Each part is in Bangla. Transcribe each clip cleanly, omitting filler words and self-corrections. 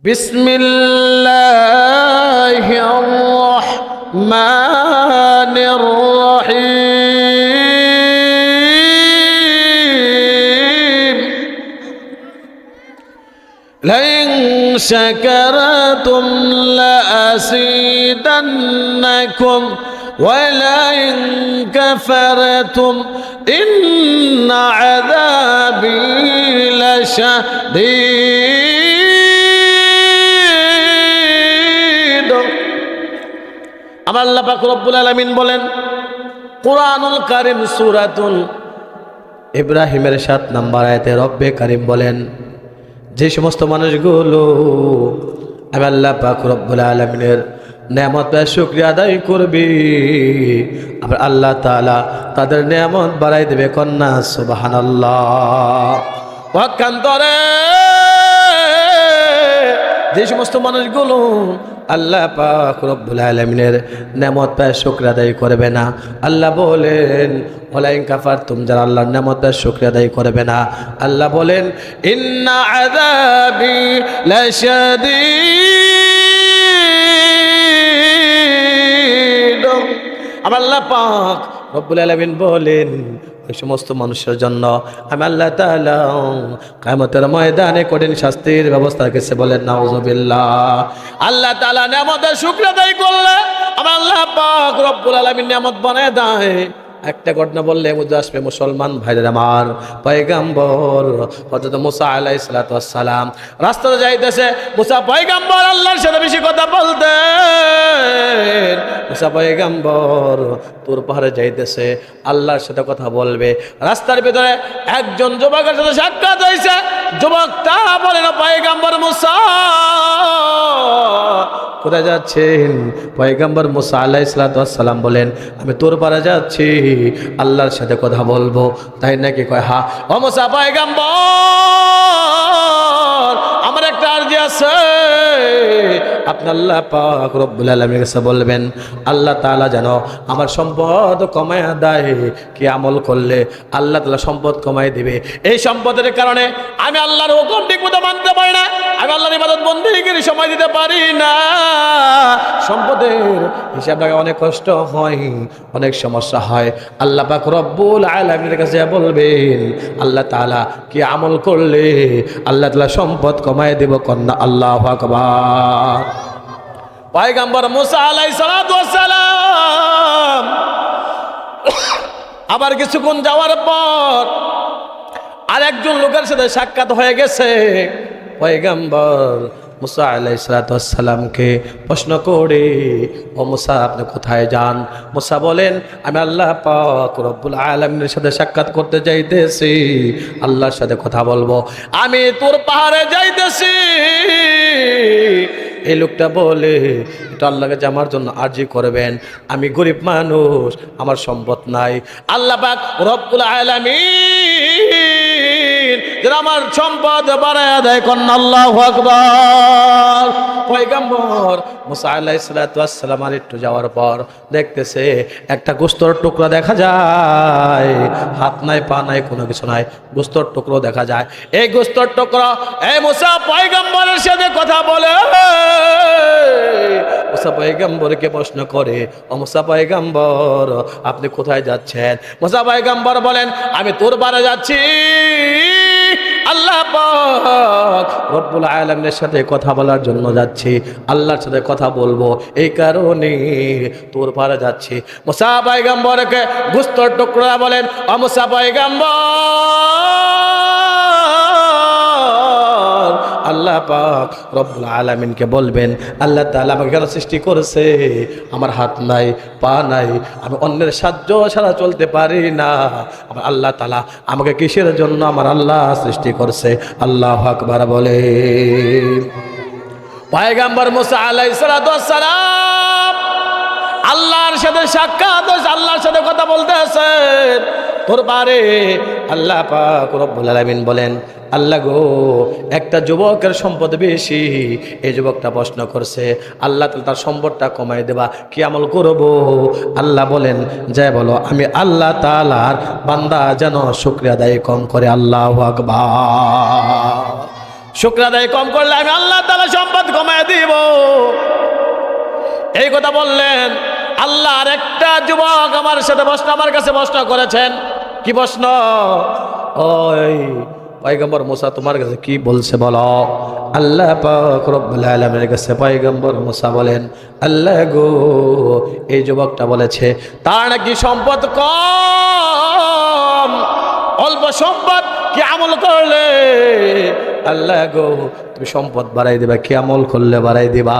বিসমিল্লাহির রহমানির রহিম লাইন শাকারতুম লাযীদান্নাকুম ولئن كفرتم إن عذابي لشديد আমার আল্লাহ পাক রব্বুল আলামিন বলেন কুরআনুল কারীম সূরাতুল ইব্রাহিমের 7 নম্বর আয়াতে রব্বে কারীম বলেন যে সমস্ত মানুষগুলো আমি আল্লাহ পাক রব্বুল আলামিনের নেয়ামতের শুকরিয়া আদায় করবে আবার আল্লাহ তাআলা তাদের নেয়ামত বাড়াই দেবে কন্যা সুবহানাল্লাহ। পক্ষান্তরে যে সমস্ত মানুষগুলো আল্লাহ পাক রব্বুল আলামিনের নেয়ামত পায় শুকরিয়া আদায় করবে না, আল্লাহ বলেন ওয়ালাইন কাফারতুম, যারা আল্লাহর নেয়ামতের শুকরিয়া আদায় করবে না, আল্লাহ বলেন ইন্না আযাবি লাশাদীদ। আল্লাহ পাক রব্বুল আলামিন বলেন ওই সমস্ত মানুষের জন্য আমি আল্লাহ তাআলা কিয়ামতের ময়দানে কঠিন শাস্তির ব্যবস্থা রেখেছে। বলেন নাউযুবিল্লাহ। আল্লাহ তাআলা নেয়ামতের শুকরিয়া আদায় করলে আমার আল্লাহ পাক রব্বুল আলামিন নেয়ামত বানায় দেয়। একটা ঘটনা বললে বুঝে আসবে মুসলমান ভাইদের আমার, পয়গম্বর হযরত মুসা আলাইহিস সালাতু ওয়াস সালাম রাস্তাতে যাইতেছে। মুসা পয়গম্বর আল্লাহর সাথে বেশি কথা বলতেন। মুসা পয়গম্বর তুর পাহাড়ে যাইতেছে, আল্লাহর সাথে কথা বলবে। রাস্তার ভিতরে একজন যুবকের সাথে সাক্ষাৎ হয়েছে। যুবকটা বলেন পয়গম্বর মুসা কোথায় যাচ্ছেন? পয়গম্বর মুসা আলাইহিস সালাতু ওয়াস সালাম বলেন আমি তোর পারে যাচ্ছি, আল্লাহর সাথে কথা বলবো। তাই নাকি? কয় হ্যাঁ। ও মুসা পয়গম্বর আমার একটা আরজি আছে, আপনি আল্লাহ পাক রব্বুল আলামিনের কাছে বলবেন আল্লাহ তাআলা যেন আমার সম্পদ কমায়া দেয়। কি আমল করলে আল্লাহ তাআলা সম্পদ কমায় দিবে? এই সম্পদের কারণে আমি আল্লাহর হুকুম ঠিকমতো মানতে পারি না, আমি আল্লাহর ইবাদত বন্দেগীর সময় দিতে পারি না। সম্পদের হিসাব রাখা অনেক কষ্ট হয়, অনেক সমস্যা হয়। আল্লাহ পাক রব্বুল আলামিনের কাছে বলবেন আল্লাহ তাআলা কি আমল করলে আল্লাহ তাআলা সম্পদ কমায় দেব। কন্যা আল্লাহু আকবার। পয়গম্বর মুসা আলাইহিস সালাতু ওয়াস সালাম আবার কিছুক্ষণ যাওয়ার পর আরেকজন লোকের সাথে সাক্ষাৎ হয়ে গেছে। পয়গম্বর মুসা আলাইহিস সালাতু ওয়াস সালামকে প্রশ্ন করে ও মুসা আপনি কোথায় যান? মুসা বলেন আমি আল্লাহ পাক রব্বুল আলামিনের সাথে সাক্ষাৎ করতে যাইতেছি, আল্লাহর সাথে কথা বলবো, আমি তোর পাহাড়ে যাইতেছি। এই লোকটা বলে এটা আল্লাহকে যে আমার জন্য আরজি করবেন, আমি গরিব মানুষ, আমার সম্পদ নাই। আল্লাহ পাক রব্বুল আলামিন যারা আমার সম্পদ বাড়ায়া দেয়। কন্যা আল্লাহু আকবার। পয়গম্বর মুসা আলাইহিস সালাতু ওয়াস সালাম আর একটু যাওয়ার পর দেখতেছে একটা গোস্তর টুকরা দেখা যায়, হাত নাই পা নাই কোনো কিছু নাই, গোস্তর টুকরো দেখা যায়। এই গোস্তর টুকরা এই মুসা পয়গম্বরের সাথে কথা বলে। মুসা পয়গম্বরকে প্রশ্ন করে ও মুসা পয়গম্বর আপনি কোথায় যাচ্ছেন? মুসা পয়গম্বর বলেন আমি তোর বাড়ি যাচ্ছি, আল্লাহ পাক রব্বুল আলামিনের সাথে কথা বলার জন্য যাচ্ছি, আল্লাহর সাথে কথা বলবো, এই কারণে তোর পারে যাচ্ছি। মুসা পয়গম্বরকে গোস্তর টুকরা বলেন ও মুসা পয়গম্বর আল্লাহ পাক রব্বুল আলামিনকে বলবেন আল্লাহ তাআলা আমাকে কেন সৃষ্টি করেছে? আমার হাত নাই পা নাই, আমি অন্যের সাহায্য ছাড়া চলতে পারি না। আমার আল্লাহ তাআলা আমাকে কিসের জন্য আমার আল্লাহ সৃষ্টি করছে? আল্লাহু আকবার বলে। পয়গম্বর মুসা আলাইহিস সালাতু ওয়াস সালাম আল্লাহর সাথে সাক্ষাৎ, আল্লাহর সাথে কথা বলতেছেন। তোর পারে আল্লাহ পাক রব্বুল আলামিন বলেন আল্লাহ গো একটা যুবকের সম্পদ বেশি, এই যুবকটা প্রশ্ন করছে আল্লাহ তার সম্পদটা কমাই দেবা, কি আমল করব? আল্লাহ বলেন যাই বলো আমি আল্লাহ তাআলার বান্দা যেন শুকরিয়া আদায় কম করে। আল্লাহু আকবার। শুকর আদায় কম করলে আমি আল্লাহ তাআলা সম্পদ কমায় দিব। এই কথা বললেন। আল্লাহ আর একটা যুবক আমার সাথে প্রশ্ন, আমার কাছে প্রশ্ন করেছেন। কি প্রশ্ন? ওই পয়গম্বর মুসা তোমার কাছে কি বলছে বলো? আল্লাহ পাক রব্বুল আলামিনের কাছে পয়গম্বর মুসা বলেন, আল্লাহ গো, এই যুবকটা বলেছে তার নাকি সম্পদ কম, অল্প সম্পদ, কি আমল করলে আল্লাহ গো তুমি সম্পদ বাড়াই দিবা, কি আমল করলে বাড়াই দিবা?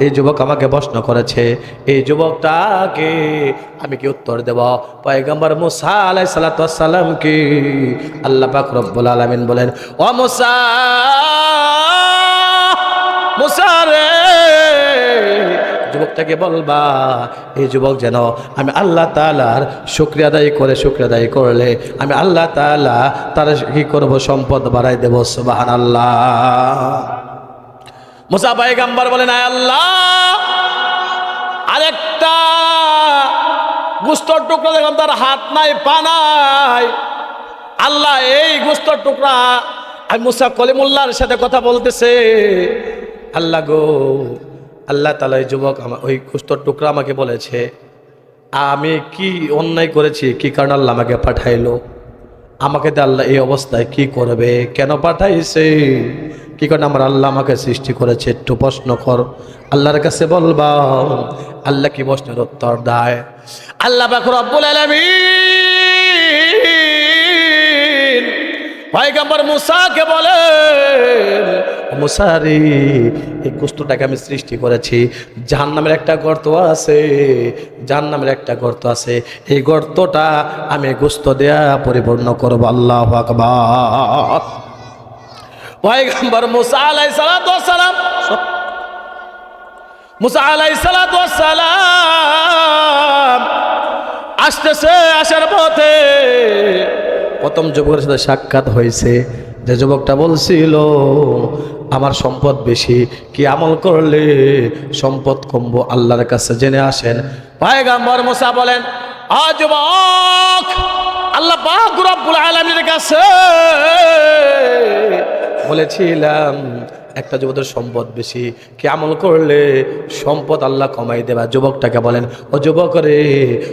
এই যুবক আমাকে প্রশ্ন করেছে। এই যুবকটাকে আমি কি উত্তর দেব? পয়গম্বর মুসা আলাইহিস সালাতু ওয়াস সালাম কি আল্লাহ পাক রব্বুল আলামিন বলেন, ও মুসা, মুসা রে, যুবকটাকে বলবা এই যুবক যেন আমি আল্লাহ তাআলার শুকরিয়া আদায় করে, শুকরিয়া আদায় করলে আমি আল্লাহ তাআলা তার কি করব? সম্পদ বাড়াই দেব। সুবহানাল্লাহ। মুসা পয়গম্বর বলেন, আয় আল্লাহ, আরেকটা গোশতের টুকরা দেখলাম তার হাত নাই, পা নাই। আল্লাহ, এই গোশতের টুকরা আমি মুসা কলিমুল্লাহর সাথে কথা বলতেছে। আল্লাহ গো, আল্লাহ তাআলা এই যুবক ওই গোশতের টুকরা আমাকে বলেছে আমি কি অন্যায় করেছি, কি কারণে আল্লাহ আমাকে পাঠাইলো? আমাকে তো আল্লাহ এই অবস্থায় কি করবে, কেন পাঠাইছে, কি কারণে আমার আল্লাহ আমাকে সৃষ্টি করেছে? একটু প্রশ্ন কর, আল্লাহর কাছে বলবা। আল্লাহ কি প্রশ্নের উত্তর দেয়? আল্লাহ পাক রব্বুল আলামিন পয়গম্বর মুসাকে বলেন, মুসা রে, এই গোশতটাকে আমি সৃষ্টি করেছি, জাহান্নামের একটা গর্ত আছে, জাহান্নামের একটা গর্ত আছে, এই গর্তটা আমি গোশত দেয়া পরিপূর্ণ করব। আল্লাহু আকবার। পয়গম্বর মুসা আলাইহিস সালাতু ওয়াস সালাম, মুসা আলাইহিস সালাতু ওয়াস সালাম আসতেছে, আসার পথে প্রথম যুবকের সাথে সাক্ষাৎ হয়েছে। যে যুবকটা বলছিল আমার সম্পদ বেশি, কি আমল করলে সম্পদ কমবো, আল্লাহর কাছে জেনে আসেন। পয়গম্বর মুসা বলেন, আ যুবক, আল্লাহ পাক রব্বুল আলামিনের কাছে বলেছিলাম একটা যুবকের সম্পদ বেশি, কি আমল করলে সম্পদ আল্লাহ কমাই দেবা। যুবকটাকে বলেন, ও যুবক রে,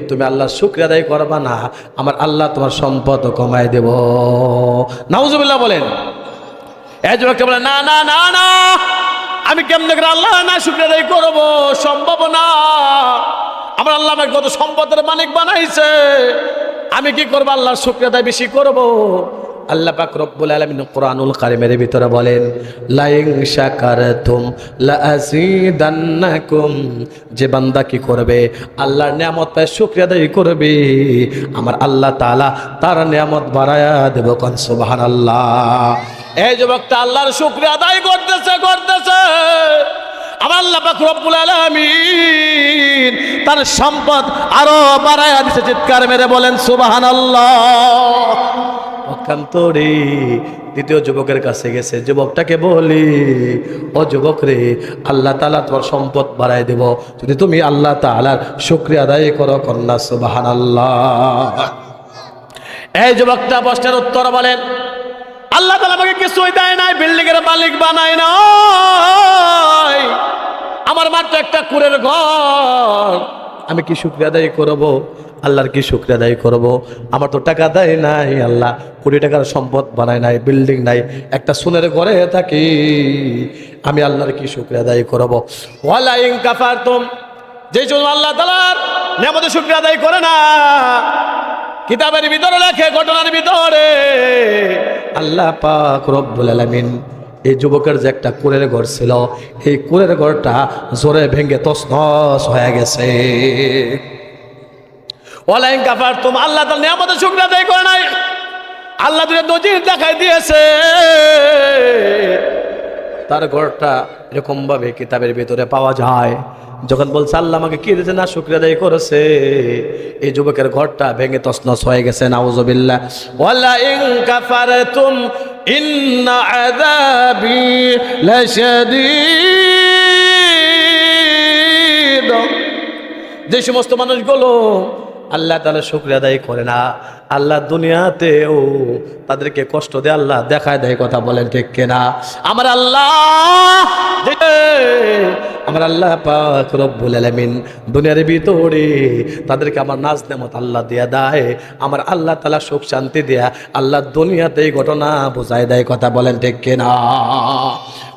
তুমি আল্লাহর শুকরিয়া আদায় করবা না, আমার আল্লাহ তোমার সম্পদ কমাই দেব। নাউজুবিল্লাহ বলেন। এই যুবকটা বলেন, না না না না, আমি কেমনে করে আল্লাহ না শুকরিয়া আদায় করবো, সম্ভব না। আমার আল্লাহ আমাকে কত সম্পদের মালিক বানাইছে, আমি কি করবো আল্লাহর শুকরিয়া আদায় বেশি করবো? আল্লাহ পাক রব্বুল আলামিন কোরআনুল কারীমের ভিতরে বলেন, লাইন শাকারতুম লাযীদান্নাকুম, যে বান্দা কি করবে আল্লাহর নিয়ামত পায় শুকরিয়া আদায় করবে, আমার আল্লাহ তাআলা তার নিয়ামত বাড়ায়া দেব। কোন সুবহানাল্লাহ। এই যুবকটা আল্লাহর শুকরিয়া আদায় করতেছে, আমার আল্লাহ পাক রব্বুল আলামিন তার সম্পদ আরো বাড়ায়া দিয়েছে। চিৎকার মেরে বলেন সুবহানাল্লাহ। পক্ষান্তরে দ্বিতীয় যুবকের কাছে গেছে, যুবকটাকে বলি, ও যুবক রে, আল্লাহ তাআলা তোমার সম্পদ বাড়ায় দেব যদি তুমি আল্লাহ তাআলার শুকরিয়া আদায় করো। কন্যা সুবহানাল্লাহ। এই যুবকটা প্রশ্নের উত্তর বলেন, আল্লাহ তাআলা আমাকে কিছুই দেয় নাই, বিল্ডিং এর মালিক বানায় নাই, আমার মাত্র একটা কুড়ের ঘর, আমি কি শুকরিয়া আদায় করবো? আল্লাহর কি শুকরিয়া আদায় করবো? আমার তো টাকা দেয় নাই, আল্লাহ কোটি টাকার সম্পদ বানায় নাই, বিল্ডিং নাই, একটা সোনের ঘরে থাকি, আমি আল্লাহর কি শুকরিয়া আদায় করবো? ওয়ালা ইন কাফারতুম, যে জন্য আল্লাহ তাআলার নিয়ামতের শুকরিয়া আদায় করে না, কিতাবের ভিতরে লেখে, ঘটনার ভিতরে আল্লাহ পাক রব্বুল আলামিন এই যুবকের যে একটা কুড়ের ঘর ছিল, এই কুড়ের ঘরটা জোরে ভেঙে তছনছ হয়ে গেছে। ওয়ালাইন কাফারতুম, আল্লাহ তাআলা নিয়ামতের শুকরিয়া আদায় করে নাই, আল্লাহ দুনিয়া নজির দেখাই দিয়েছে, তার ঘরটা এরকম ভাবে কিতাবের ভিতরে পাওয়া যায়। যখন বলছে আল্লাহ আমাকে কি দিয়েছে না শুকরিয়া আদায় করেছে, এই যুবকের ঘরটা ভেঙে তছনছ হয়ে গেছে। নাউজুবিল্লাহ। ওয়ালাইন কাফারতুম ইন্না আযাবি লাশাদীদ, যে সমস্ত মানুষগুলো আল্লাহ তাআলা শুকরিয়া আদায় করে না, আল্লাহ দুনিয়াতেও তাদেরকে কষ্ট দেয়, আল্লাহ দেখায় দেয়। কথা বলেন ঠিক কিনা? আমার আল্লাহ পাক রব্বুল আলামিন দুনিয়ার ভিতরে তাদেরকে আমার নাজ নেমত আল্লাহ দিয়া দেয়। আমার আল্লাহ তাআলা সুখ শান্তি দেয়া আল্লাহ দুনিয়াতেই ঘটনা বোঝায় দেয়। কথা বলেন ঠিক কিনা?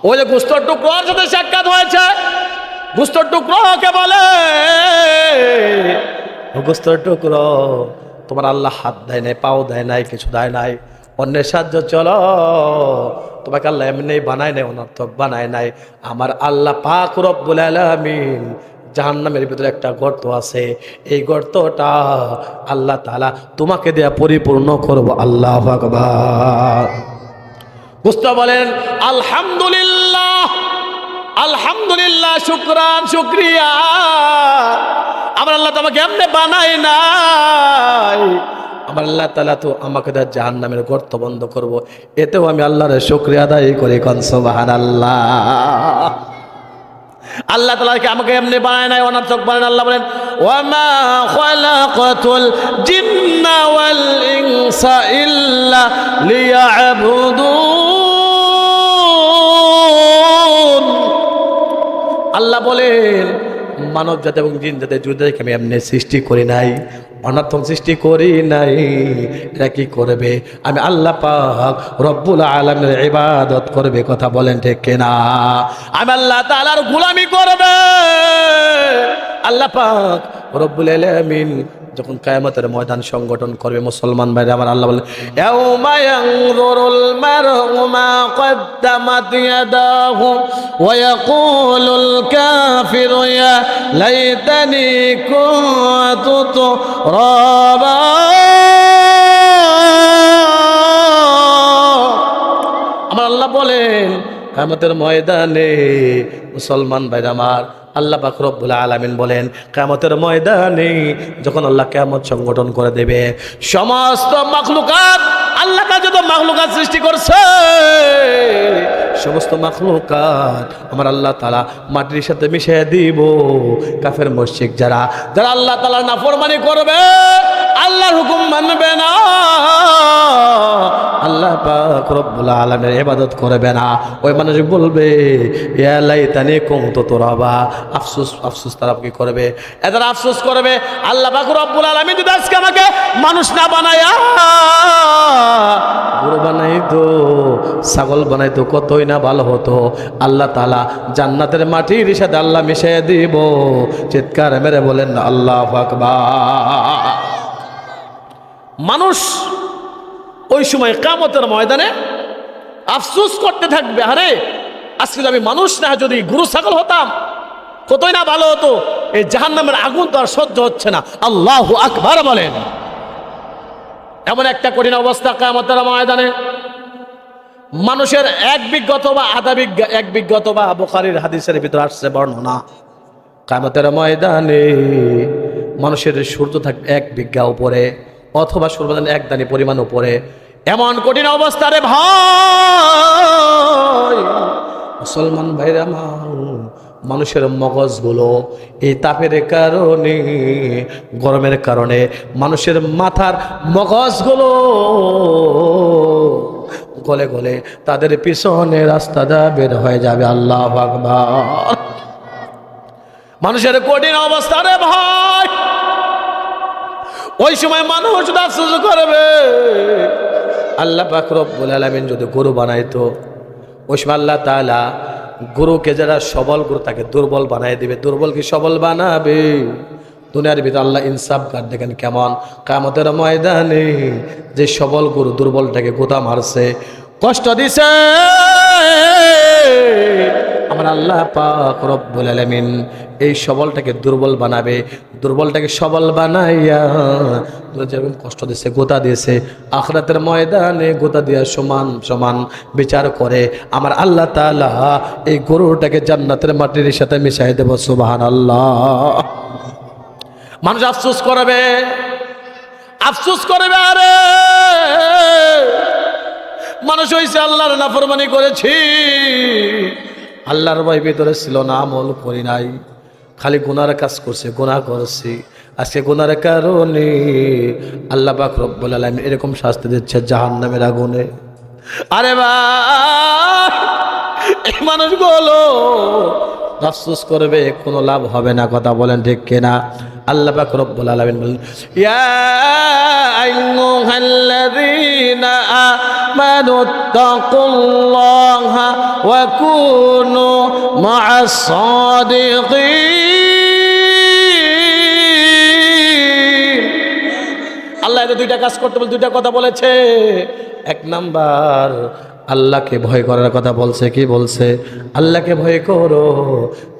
ওই যে গোস্তর টুকরোর সাথে সাক্ষাৎ হয়েছে, গোস্তর টুকরো কে বলে, গোস্তর টুকরো তোমার আল্লাহ হাত দেয় নাই, পাও দেয় নাই, কিছু দেয় নাই, অন্যের সাহায্য চলো, তোমাকে আল্লাহ এমনি বানায় নাই, অনর্থক বানায় নাই। আমার আল্লাহ পাক রব্বুল আলামিন জাহান্নামের ভিতরে একটা গর্ত আছে, এই গর্তটা আল্লাহ তাআলা তোমাকে দেয়া পরিপূর্ণ করব। আল্লাহু আকবার। বুঝতে বলেন আলহামদুলিল্লাহ, আলহামদুলিল্লাহ, শুকরান, শুকরিয়া। আমার আল্লাহ তোমাকে এমনি বানায় নাই, আমার আল্লাহ তাআলা তো আমাকে দেয়া জাহান্নামের গর্ত বন্ধ করব, এতেও আমি আল্লাহর শুকরিয়া আদায় করি। কোন সুবহানাল্লাহ। আল্লাহ তাআলাকে আমাকে এমনি বানায় নাই, অনর্থক বানায়। আল্লাহ বলেন ওয়ামা খালাকাতুল জিন্না ওয়াল ইনসা ইল্লা লিয়াবুদুন। আল্লাহ বলেন মানব জাতি এবং জিন জাতি যুদ্ধকে আমি এমনি সৃষ্টি করি নাই, অনর্থক সৃষ্টি করি নাই। এরা কি করবে? আমি আল্লাহ পাক রব্বুল আলামিনের ইবাদত করবে। কথা বলেন ঠিক কিনা? আমি আল্লাহ তাআলার গোলামি করবে। আল্লাহ পাক রব্বুল আলামিন যখন কিয়ামতের ময়দান সংগঠন করবে, মুসলমান ভাইরা আমার, আল্লাহ বলেন ইয়াউমা ইয়ানজুরুল মারউ মা কদ্দামাত ইয়াদাহু ওয়া ইয়াকুলুল কাফিরু ইয়া লাইতানি কুনতু তুরাবা। আমার আল্লাহ বলেন কিয়ামতের ময়দানে মুসলমান ভাইরা আমার, আল্লাহ পাক রব্বুল আলামিন বলেন কিয়ামতের ময়দানে যখন আল্লাহ কিয়ামত সংগঠন করে দেবে, সমস্ত মাখলুকাত, আল্লাহ কা যত মাখলুকাত সৃষ্টি করছে, সমস্ত মাখলুকাত আমার আল্লাহ তাআলা মাটির সাথে মিশিয়ে দিব। কাফের মুশরিক যারা যারা আল্লাহ তাআলার নাফরমানি করবে, আল্লাহর হুকুম মানবে না, আল্লাহ পাক রব্বুল আলামিনের ইবাদত করবে না, ওই মানুষ বলবে ইয়া লাইতানি কুনতু তুরাবা। আফসোস, আফসোস তারা কি করবে? এদের আফসোস করবে আল্লাহ পাক রব্বুল আলামিন যদি আজকে আমাকে মানুষ না বানায়া গরু বানাইতো, ছাগল বানাইতো, কতই না ভালো হতো। আল্লাহ তাআলা জান্নাতের মাটির সাথে আল্লাহ মিশিয়ে দিব। চিৎকার মেরে বলেন আল্লাহু আকবার। মানুষ ওই সময় কিয়ামতের ময়দানে আফসোস করতে থাকবে, আরে আজকে আমি মানুষ না, যদি গরু ছাগল হতাম কতই না ভালো হতো। এই জাহান্নামের আগুন তো আর সহ্য হচ্ছে না। আল্লাহু আকবার বলেন। এমন একটা কঠিন অবস্থা কিয়ামতের ময়দানে, মানুষের এক বিঘা অথবা আধা বিঘা, এক বিঘা অথবা বুখারীর হাদিসের ভিতরে আসছে বর্ণনা, কিয়ামতের ময়দানে মানুষের সূর্য থাকবে এক বিঘা উপরে অথবা সূর্যের এক দানি পরিমাণ উপরে। এমন কঠিন অবস্থা রে ভাই, মুসলমান ভাইরা মানুষের মগজগুলো এই তাপের কারণে, গরমের কারণে মানুষের মাথার মগজগুলো গলে গলে তাদের পিছনে রাস্তাটা বের হয়ে যাবে। আল্লাহু আকবার। মানুষের কঠিন অবস্থা রে ভাই, ওই সময় মানুষ আফসোস করবে। আল্লাহ পাক রব্বুল আলামিন যদি গরু বানাইতো, ওই সময় আল্লাহ তাআলা গরুকে যারা সবল গরু তাকে দুর্বল বানাই দিবে, দুর্বলকে সবল বানাবে। দুনিয়ার ভিতরে আল্লাহ ইনসাফ কার দেখেন কেমন, কিয়ামতের ময়দানে যে সবল গরু দুর্বলটাকে গোতা মারছে, কষ্ট দিছে, আমার আল্লাহ পাক রব্বুল আলামিন এই সবলটাকে দুর্বল বানাবে, দুর্বলটাকে সবল বানাইয়া যেরকম কষ্ট দিয়েছে, গোতা দিয়েছে, আখিরাতের ময়দানে গোতা দিয়া সমান সমান বিচার করে আমার আল্লাহ তাআলা এই গরুটাকে জান্নাতের মাটির সাথে মিশাই দেব। সুবহানাল্লাহ। মানুষ আফসোস করবে, আফসোস করবে, আরে মানুষ হইছে আল্লাহর নাফরমানি করেছি, আল্লাহর ভয় ভিতরে ছিল না, আমল করি নাই, খালি গুনার কাজ করছে, গুনাহ করছি, আজকে গুনার কারণে আল্লাহ পাক রব্বুল আলামিন এরকম শাস্তি দিচ্ছে জাহান্নামের আগুনে। আরে ভাই, এই মানুষগুলো আফসোস করবে, কোনো লাভ হবে না, কথা বলেন ঠিক কিনা? আল্লাহ পাক রব্বুল আলামিন বলেন, ইয়া আইয়ুহাল্লাযীনা আমানুত্তাকুল্লাহা ওয়া কুনু মা'আস সাদিকিন। আল্লাহ এত দুইটা কাজ করতে বলে দুইটা কথা বলেছে। এক নাম্বার, আল্লাহকে ভয় করার কথা বলছে। কি বলছে? আল্লাহকে ভয় করো।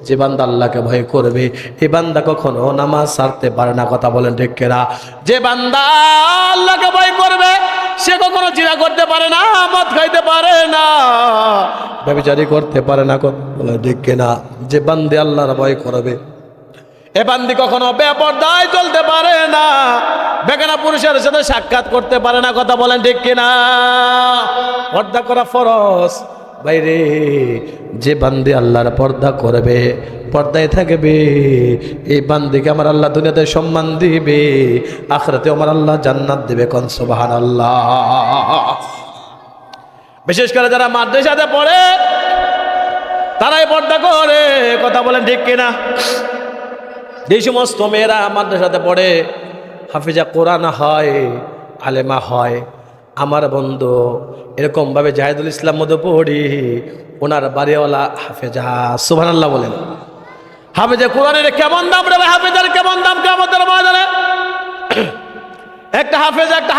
যে বান্দা আল্লাহকে ভয় করবে, এই বান্দা কখনো নামাজ ছাড়তে পারে না, কথা বলেন ঠিক কিনা? যে বান্দা আল্লাহকে ভয় করবে, সে কখনো জিনা করতে পারে না, মদ খাইতে পারে না, ব্যভিচারী করতে পারে না, কথা বলেন ঠিক কিনা? যে বান্দে আল্লাহর ভয় করবে, এ বান্দি কখনো বেপরদায় চলতে পারে না, বেগানা পুরুষের সাথে সাক্ষাৎ করতে পারে না, কথা বলেন ঠিক কিনা? পর্দা করা ফরজ। বাইরে যে বান্দি আল্লাহর পর্দা করবে, পর্দায় থাকবে, এই বান্দিকে আমার আল্লাহ দুনিয়াতে সম্মান দিবে, আখিরাতে আমার আল্লাহ জান্নাত দিবে। কোন সুবহানাল্লাহ। বিশেষ করে যারা মাদ্রাসাতে পড়ে তারাই পর্দা করে, কথা বলেন ঠিক কিনা? যে সমস্ত মেয়েরা মাদ্রাসাতে পড়ে, হাফিজা কোরআন হয়, আলেমা হয়, আমার বন্ধু এরকমভাবে জাহিদুল ইসলাম মধ্যে পড়ি, ওনার বাড়িওয়ালা হাফেজা, সুবহানাল্লাহ বলেন। হাফেজা কোরআনের কেমন দাম রে ভাই, হাফেজার কেমন দাম কিয়ামতের ময়দানে? একটা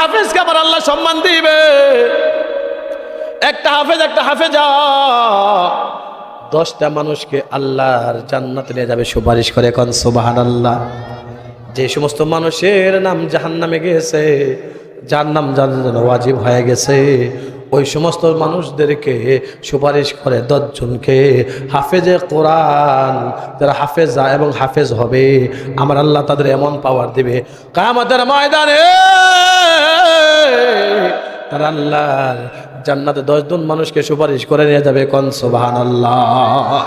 হাফেজকে আমার আল্লাহ সম্মান দিবে। একটা হাফেজা 10টা মানুষকে আল্লাহর জান্নাতে নিয়ে যাবে সুপারিশ করে। কোন সুবহানাল্লাহ। যে সমস্ত মানুষের নাম জাহান্নামে গেছে, জাহান্নাম যাদের জন্য ওয়াজিব হয়ে গেছে, ওই সমস্ত মানুষদেরকে সুপারিশ করে 10 জনকে। হাফেজে কোরআন যারা হাফেজা এবং হাফেজ হবে, আমার আল্লাহ তাদের এমন পাওয়ার দিবে, কিয়ামতের ময়দানে তারা আল্লাহর জান্নাতে 10 জন মানুষকে সুপারিশ করে নিয়ে যাবে। কোন সুবহানাল্লাহ।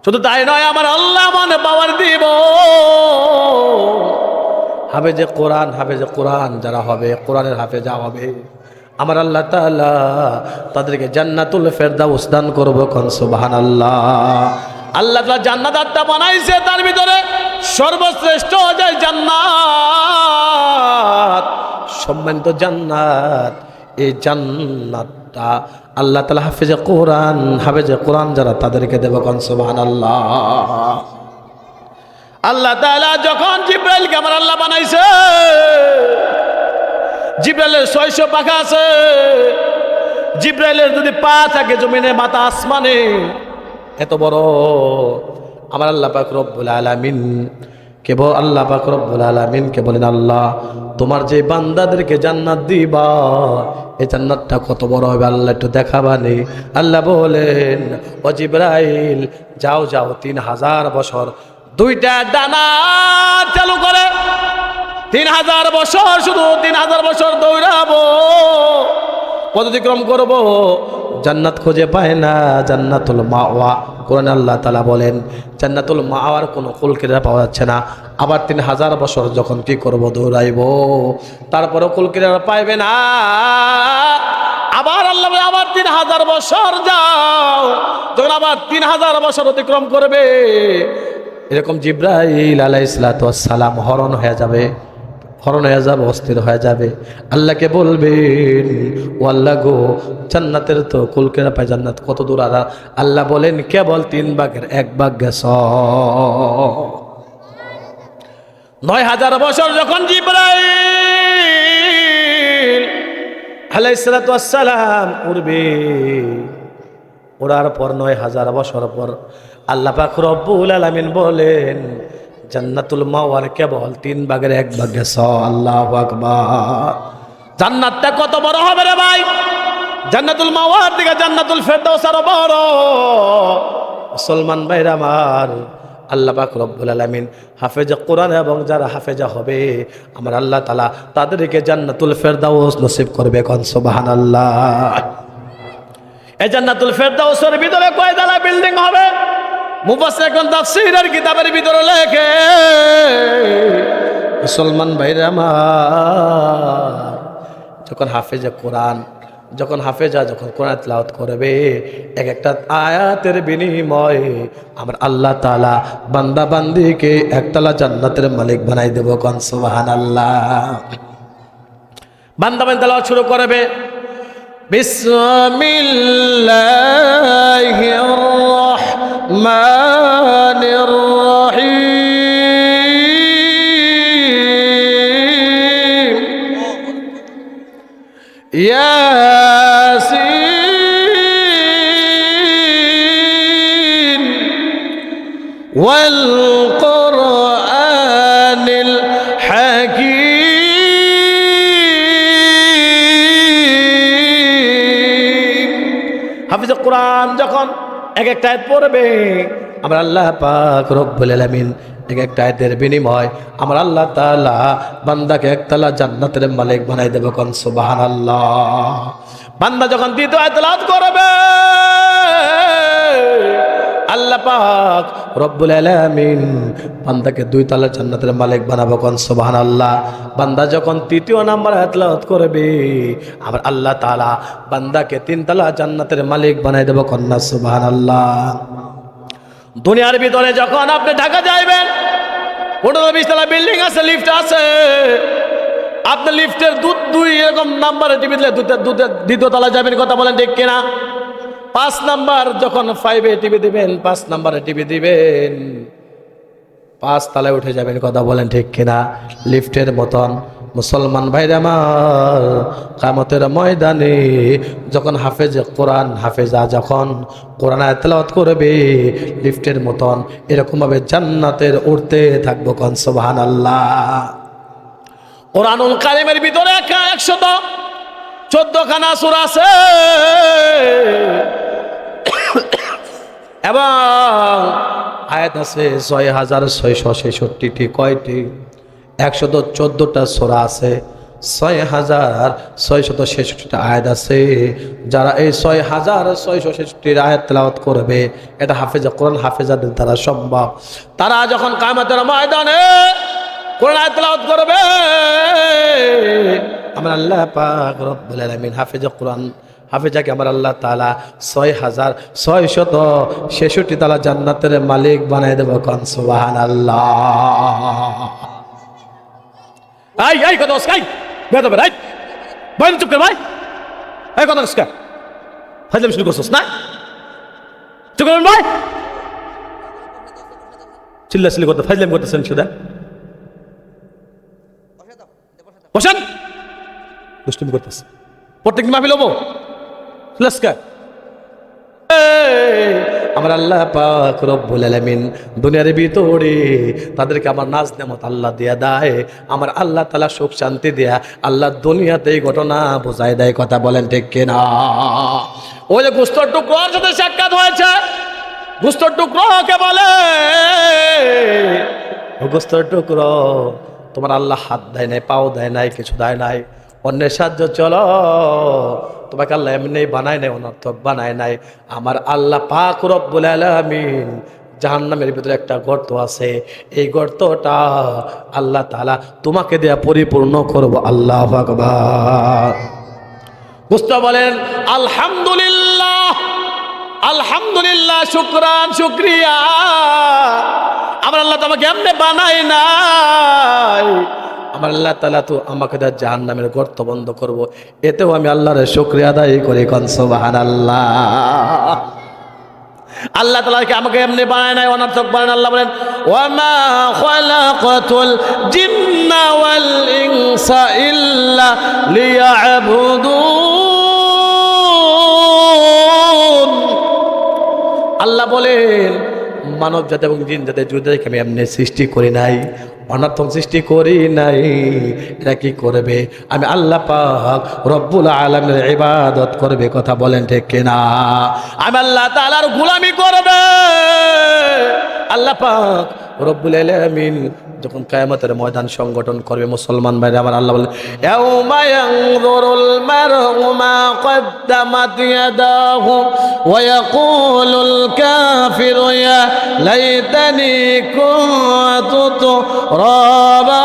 শুধু তাই নয়, আমার আল্লাহ মনে পাওয়ার দিব। হাফেজে কোরআন যারা হবে, কোরআনের হাফেজা হবে, আমার আল্লাহ তাআলা তাদেরকে জান্নাতুল ফেরদাউস দান করব। কোন সুবহানাল্লাহ। আল্লাহ তাআলা জান্নাত আটটা বানাইছে, তার ভিতরে সর্বশ্রেষ্ঠ যে জান্নাত, সম্মানিত জান্নাত, এই জান্নাতটা আল্লাহ তাআলা হাফেজে কোরআন যারা তাদেরকে দেব। কোন সুবহানাল্লাহ। আল্লাহ তাআলা যখন জিবরাইলকে আমার আল্লাহ বানাইছে, জিবরাইলের 600 পাখা আছে। জিবরাইলের যদি পা থাকে জমিনে, মাথা আসমানে, এত বড় আমার আল্লাহ পাক রব্বুল আলামিন কেবল আল্লাহ পাক রব্বুল আলামিন কে বলেন, আল্লাহ তোমার যে বান্দাদেরকে জান্নাত দিবা, এই জান্নাতটা কত বড় হবে আল্লাহ একটু দেখাবানি। আল্লাহ বলেন, ও জিবরাইল যাও 3000 বছর 2টা ডানা চালু করে 3000 বছর, শুধু 3000 বছর দৌড়াবো, পথ অতিক্রম করবো, জান্নাত খুঁজে পায় না। জান্নাতুল মাওয়া, কোরআন আল্লাহ তাআলা বলেন জান্নাতুল মাওয়ার কোনো কুলকিনারা পাওয়া যাচ্ছে না। আবার 3000 বছর যখন কি করব, দৌড়াইবো, তারপরে কুলকিনারা পাইবে না। আবার আল্লাহ আবার 3000 বছর যাও, যখন আবার 3000 বছর অতিক্রম করবে, এরকম জিবরাইল আলাইহিস সালাম হরণ হয়ে যাবে, অস্থির হয়ে যাবে। আল্লাহকে বলবেন, ও আল্লাহ গো, জান্নাতের তো কুলকিনারা পায়, জান্নাত কত দূর? আর আল্লাহ বলেন, কেবল 3 ভাগের 1 ভাগ গেছ। 9000 বছর যখন জিবরাইল আলাইহিস সালাম উড়বে, ওড়ার পর 9000 বছর পর আল্লাহ পাক রব্বুল আলামিন বলেন, জান্নাতুল মাওয়ার কেবল 3 ভাগের 1 ভাগ গেছ। আল্লাহু আকবার। জান্নাতটা কত বড় হবে রে ভাই! জান্নাতুল মাওয়ার থেকে জান্নাতুল ফেরদাউস আরো বড়। মুসলমান ভাইরা আমার, আল্লাহ পাক রব্বুল আলামিন হাফেজা কোরআন এবং যারা হাফেজা হবে, আমার আল্লাহ তাআলা তাদেরকে জান্নাতুল ফেরদাউস নসিব করবে। কোন সুবহানাল্লাহ। এই জান্নাতুল ফেরদাউসের ভিতরে কয়তলা বিল্ডিং হবে? মুফাসসির কোন তাফসীরের কিতাবের ভিতরে লেখে, মুসলমান ভাইরা আমার, যখন হাফেজে কোরআন, যখন হাফেজা যখন কোরআন তেলাওয়াত করবে, এক একটা আয়াতের বিনিময়ে আমার আল্লাহ তাআলা বান্দা বান্দিকে একতলা জান্নাতের মালিক বানাই দেব। কোন সুবহানাল্লাহ। বান্দা বান্দি তেলাওয়াত শুরু করবে, বিসমিল্লাহির রহমানির রহিম, ইয়াসিন ওয়াল কুরআনিল হাকীম। হাফিজে কোরআন যখন এক একটা আয়াত পড়বে, আমার আল্লাহ পাক রব্বুল আলামিন এক একটা আয়াতের বিনিময় আমার আল্লাহ তাআলা বান্দাকে একতলা জান্নাতের মালিক বানাই দেবে। কোন সুবহানাল্লাহ। বান্দা যখন দ্বিতীয় আয়াত তেলাওয়াত করবে, আল্লাহ পাক রব্বুল আলামিন বান্দাকে দুই তলা জান্নাতের মালিক বানাবো। কোন সুবহানাল্লাহ। বান্দা যখন তৃতীয় নাম্বার আয়াত তেলাওয়াত করবে, আমার আল্লাহ তাআলা বান্দাকে তিন তলা জান্নাতের মালিক বানাই দেব। কন্যা সুবহানাল্লাহ। দুনিয়ার ভিতরে যখন আপনি ঢাকা যাইবেন, 15-20 তলা বিল্ডিং আছে, লিফট আছে, আপনি লিফটের দুই এরকম নাম্বারে টিপে দিলে দ্বিতীয় তলা যাবেন। কথা বলেন ঠিক কিনা? 5 নাম্বার যখন 5-এ টিপে দিবেন, 5 নাম্বারে টিপে দিবেন, 5 তলায় উঠে যাবেন। কথা বলেন ঠিক কিনা? লিফটের মতন মুসলমান ভাইরা আমার, কিয়ামতের ময়দানে যখন হাফেজে কোরআন হাফেজা যখন কোরআন তেলাওয়াত করবে, লিফটের মতন এরকমভাবে জান্নাতের উঠতে থাকবো। কোন সুবহানাল্লাহ। কোরআনুল কারীমের ভিতরে 114 খানা সূরা আছে এবং আয়াত আছে 6666টি। কয়টি? 114টা সূরা আছে, 6666টা আয়াত আছে। যারা এই 6666টির আয়াত তেলাওয়াত করবে, এটা হাফেজা কোরআন হাফেজাদের দ্বারা সম্ভব। তারা যখন কিয়ামতের ময়দানে কোরআন আয়াত তেলাওয়াত করবে, আমার আল্লাহ পাক রব্বুল আলামিন হাফেজা কোরআন হাফেজাকে আমার আল্লাহ তাআলা 6666 তালা জান্নাতের মালিক বানাই দেব। কোন সুবহানাল্লাহ। এই কথা স্কাই বেদবে রাইট ভাই, চুপ কর ভাই। এই কথা স্কাই ফাজলাম শুরু করছস না? চুপ করেন ভাই, চিল্লাচিল্লি করতে ফাজলাম করতেছেন শুধু। বসেন, দুষ্টুমি করতেছে। প্রত্যেক মাহফিল হবো আমার আল্লাহ পাক রব্বুল আলামিন দুনিয়ার ভিতরে তাদেরকে আমার নাজ নেমত আল্লাহ দিয়া দেয়। আমার আল্লাহ তাআলা সুখ শান্তি দেয়া আল্লাহ দুনিয়াতেই ঘটনা বোঝায় দেয়। কথা বলেন ঠিক কিনা? ওই যে গোস্তর টুকরোর সাথে সাক্ষাৎ হয়েছে, গোস্তর টুকরো কে বলে? গোস্তর টুকরো তোমার আল্লাহ হাত দেয় নাই, পাও দেয় নাই, কিছু দেয় নাই, অন্যের সাহায্য চলো, তোমাকে আল্লাহ এমনি বানায় নাই, অনর্থক বানায় নাই। আমার আল্লাহ পাক রব্বুল আলামিন জাহান্নামের ভিতরে একটা গর্ত আছে, এই গর্তটা আল্লাহ তাআলা তোমাকে দেয়া পরিপূর্ণ করব। আল্লাহু আকবার। বুঝতে বলেন আলহামদুলিল্লাহ, আলহামদুলিল্লাহ, শুকরান, শুকরিয়া। আমার আল্লাহ তোমাকে এমনি বানায় নাই, আমার আল্লাহ তাআলা তো আমাকে দেয়া জাহান্নামের গর্ত বন্ধ করব, এতেও আমি আল্লাহর শুকরিয়া আদায় করি। কোন সুবহানাল্লাহ। আল্লাহ তাআলাকে আমাকে এমনি বানায় নাই, অনর্থক বানায়। আল্লাহ বলেন ওয়ামা খালাকাতুল জিন্না ওয়াল ইনসা ইল্লা লিয়াবুদুন। আল্লাহ বলেন মানব জাতি এবং জিন জাতি যুদ্ধকে আমি এমনি সৃষ্টি করি নাই, অনর্থক সৃষ্টি করি নাই। এরা কি করবে? আমি আল্লাহ পাক রব্বুল আলামিনের ইবাদত করবে। কথা বলেন ঠিক কিনা? আমি আল্লাহ তাআলার গোলামি করবে। আল্লাহ পাক রব্বুল আলামিন যখন কিয়ামতের ময়দান সংগঠন করবে মুসলমান ভাইরা আমার, আল্লাহ বলেন ইয়াউমা ইয়ানজুরুল মারউ মা কদ্দামাত ইয়াদাহু ওয়া ইয়াকুলুল কাফিরু ইয়া লাইতানি কুনতু তুরাবা।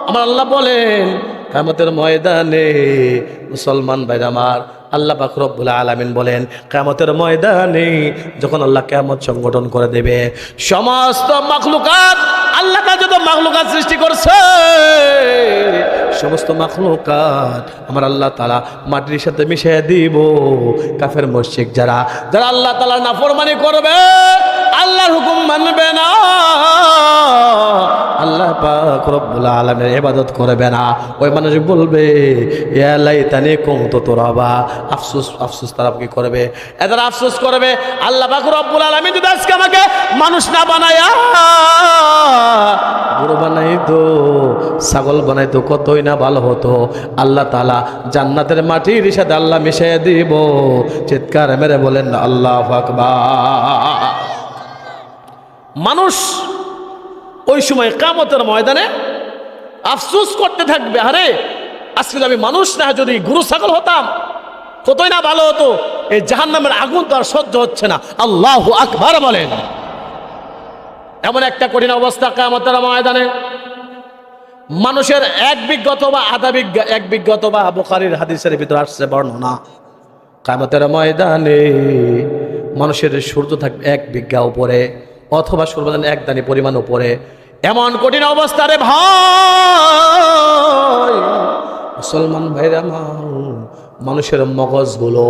আমার আল্লাহ বলেন কিয়ামতের ময়দানে মুসলমান ভাইরা আমার, আল্লাহ পাক রব্বুল আলামিন বলেন কিয়ামতের ময়দানে যখন আল্লাহ কিয়ামত সংগঠন করে দেবে, সমস্ত মাখলুকাত, আল্লাহ তাআলা যত মাখলুকাত সৃষ্টি করছে সমস্ত মাখলুকাত আমার আল্লাহ তাআলা মাটির সাথে মিশিয়ে দিব। কাফের মুশরিক যারা যারা আল্লাহ তাআলার নাফরমানি করবে, আল্লাহর হুকুম মানবে না, আল্লাহ পাক রব্বুল আলামিনের ইবাদত করবে না, ওই মানুষ বলবে ইয়া লাইতানি কুনতু তুরাবা। আফসোস, আফসোস তারা কি করবে? এদের আফসোস করবে আল্লাহ পাক রব্বুল আলামিন যদি আজকে আমাকে মানুষ না বানায়া গরু বানাইতো, ছাগল বানাইতো, কতই না ভালো হতো। আল্লাহ তাআলা জান্নাতের মাটির সাথে আল্লাহ মিশিয়ে দিব। চিৎকার মেরে বলেন আল্লাহু আকবার। মানুষ ওই সময় কিয়ামতের ময়দানে আফসোস করতে থাকবে, আরে আজকে আমি মানুষ না, যদি গরু ছাগল হতাম কতই না ভালো হতো। এই জাহান্নামের আগুন তো আর সহ্য হচ্ছে না। আল্লাহু আকবার বলেন। এমন একটা কঠিন অবস্থা কিয়ামতের ময়দানে, মানুষের এক বিঘা অথবা আধা বিঘা, এক বিঘা অথবা বুখারীর হাদিসের ভিতরে আসছে বর্ণনা, কিয়ামতের ময়দানে মানুষের সূর্য থাকবে এক বিঘা উপরে অথবা সূর্যের এক দানি পরিমাণ উপরে। এমন কঠিন অবস্থা রে ভাই মুসলমান ভাইরা, মানুষের মগজগুলো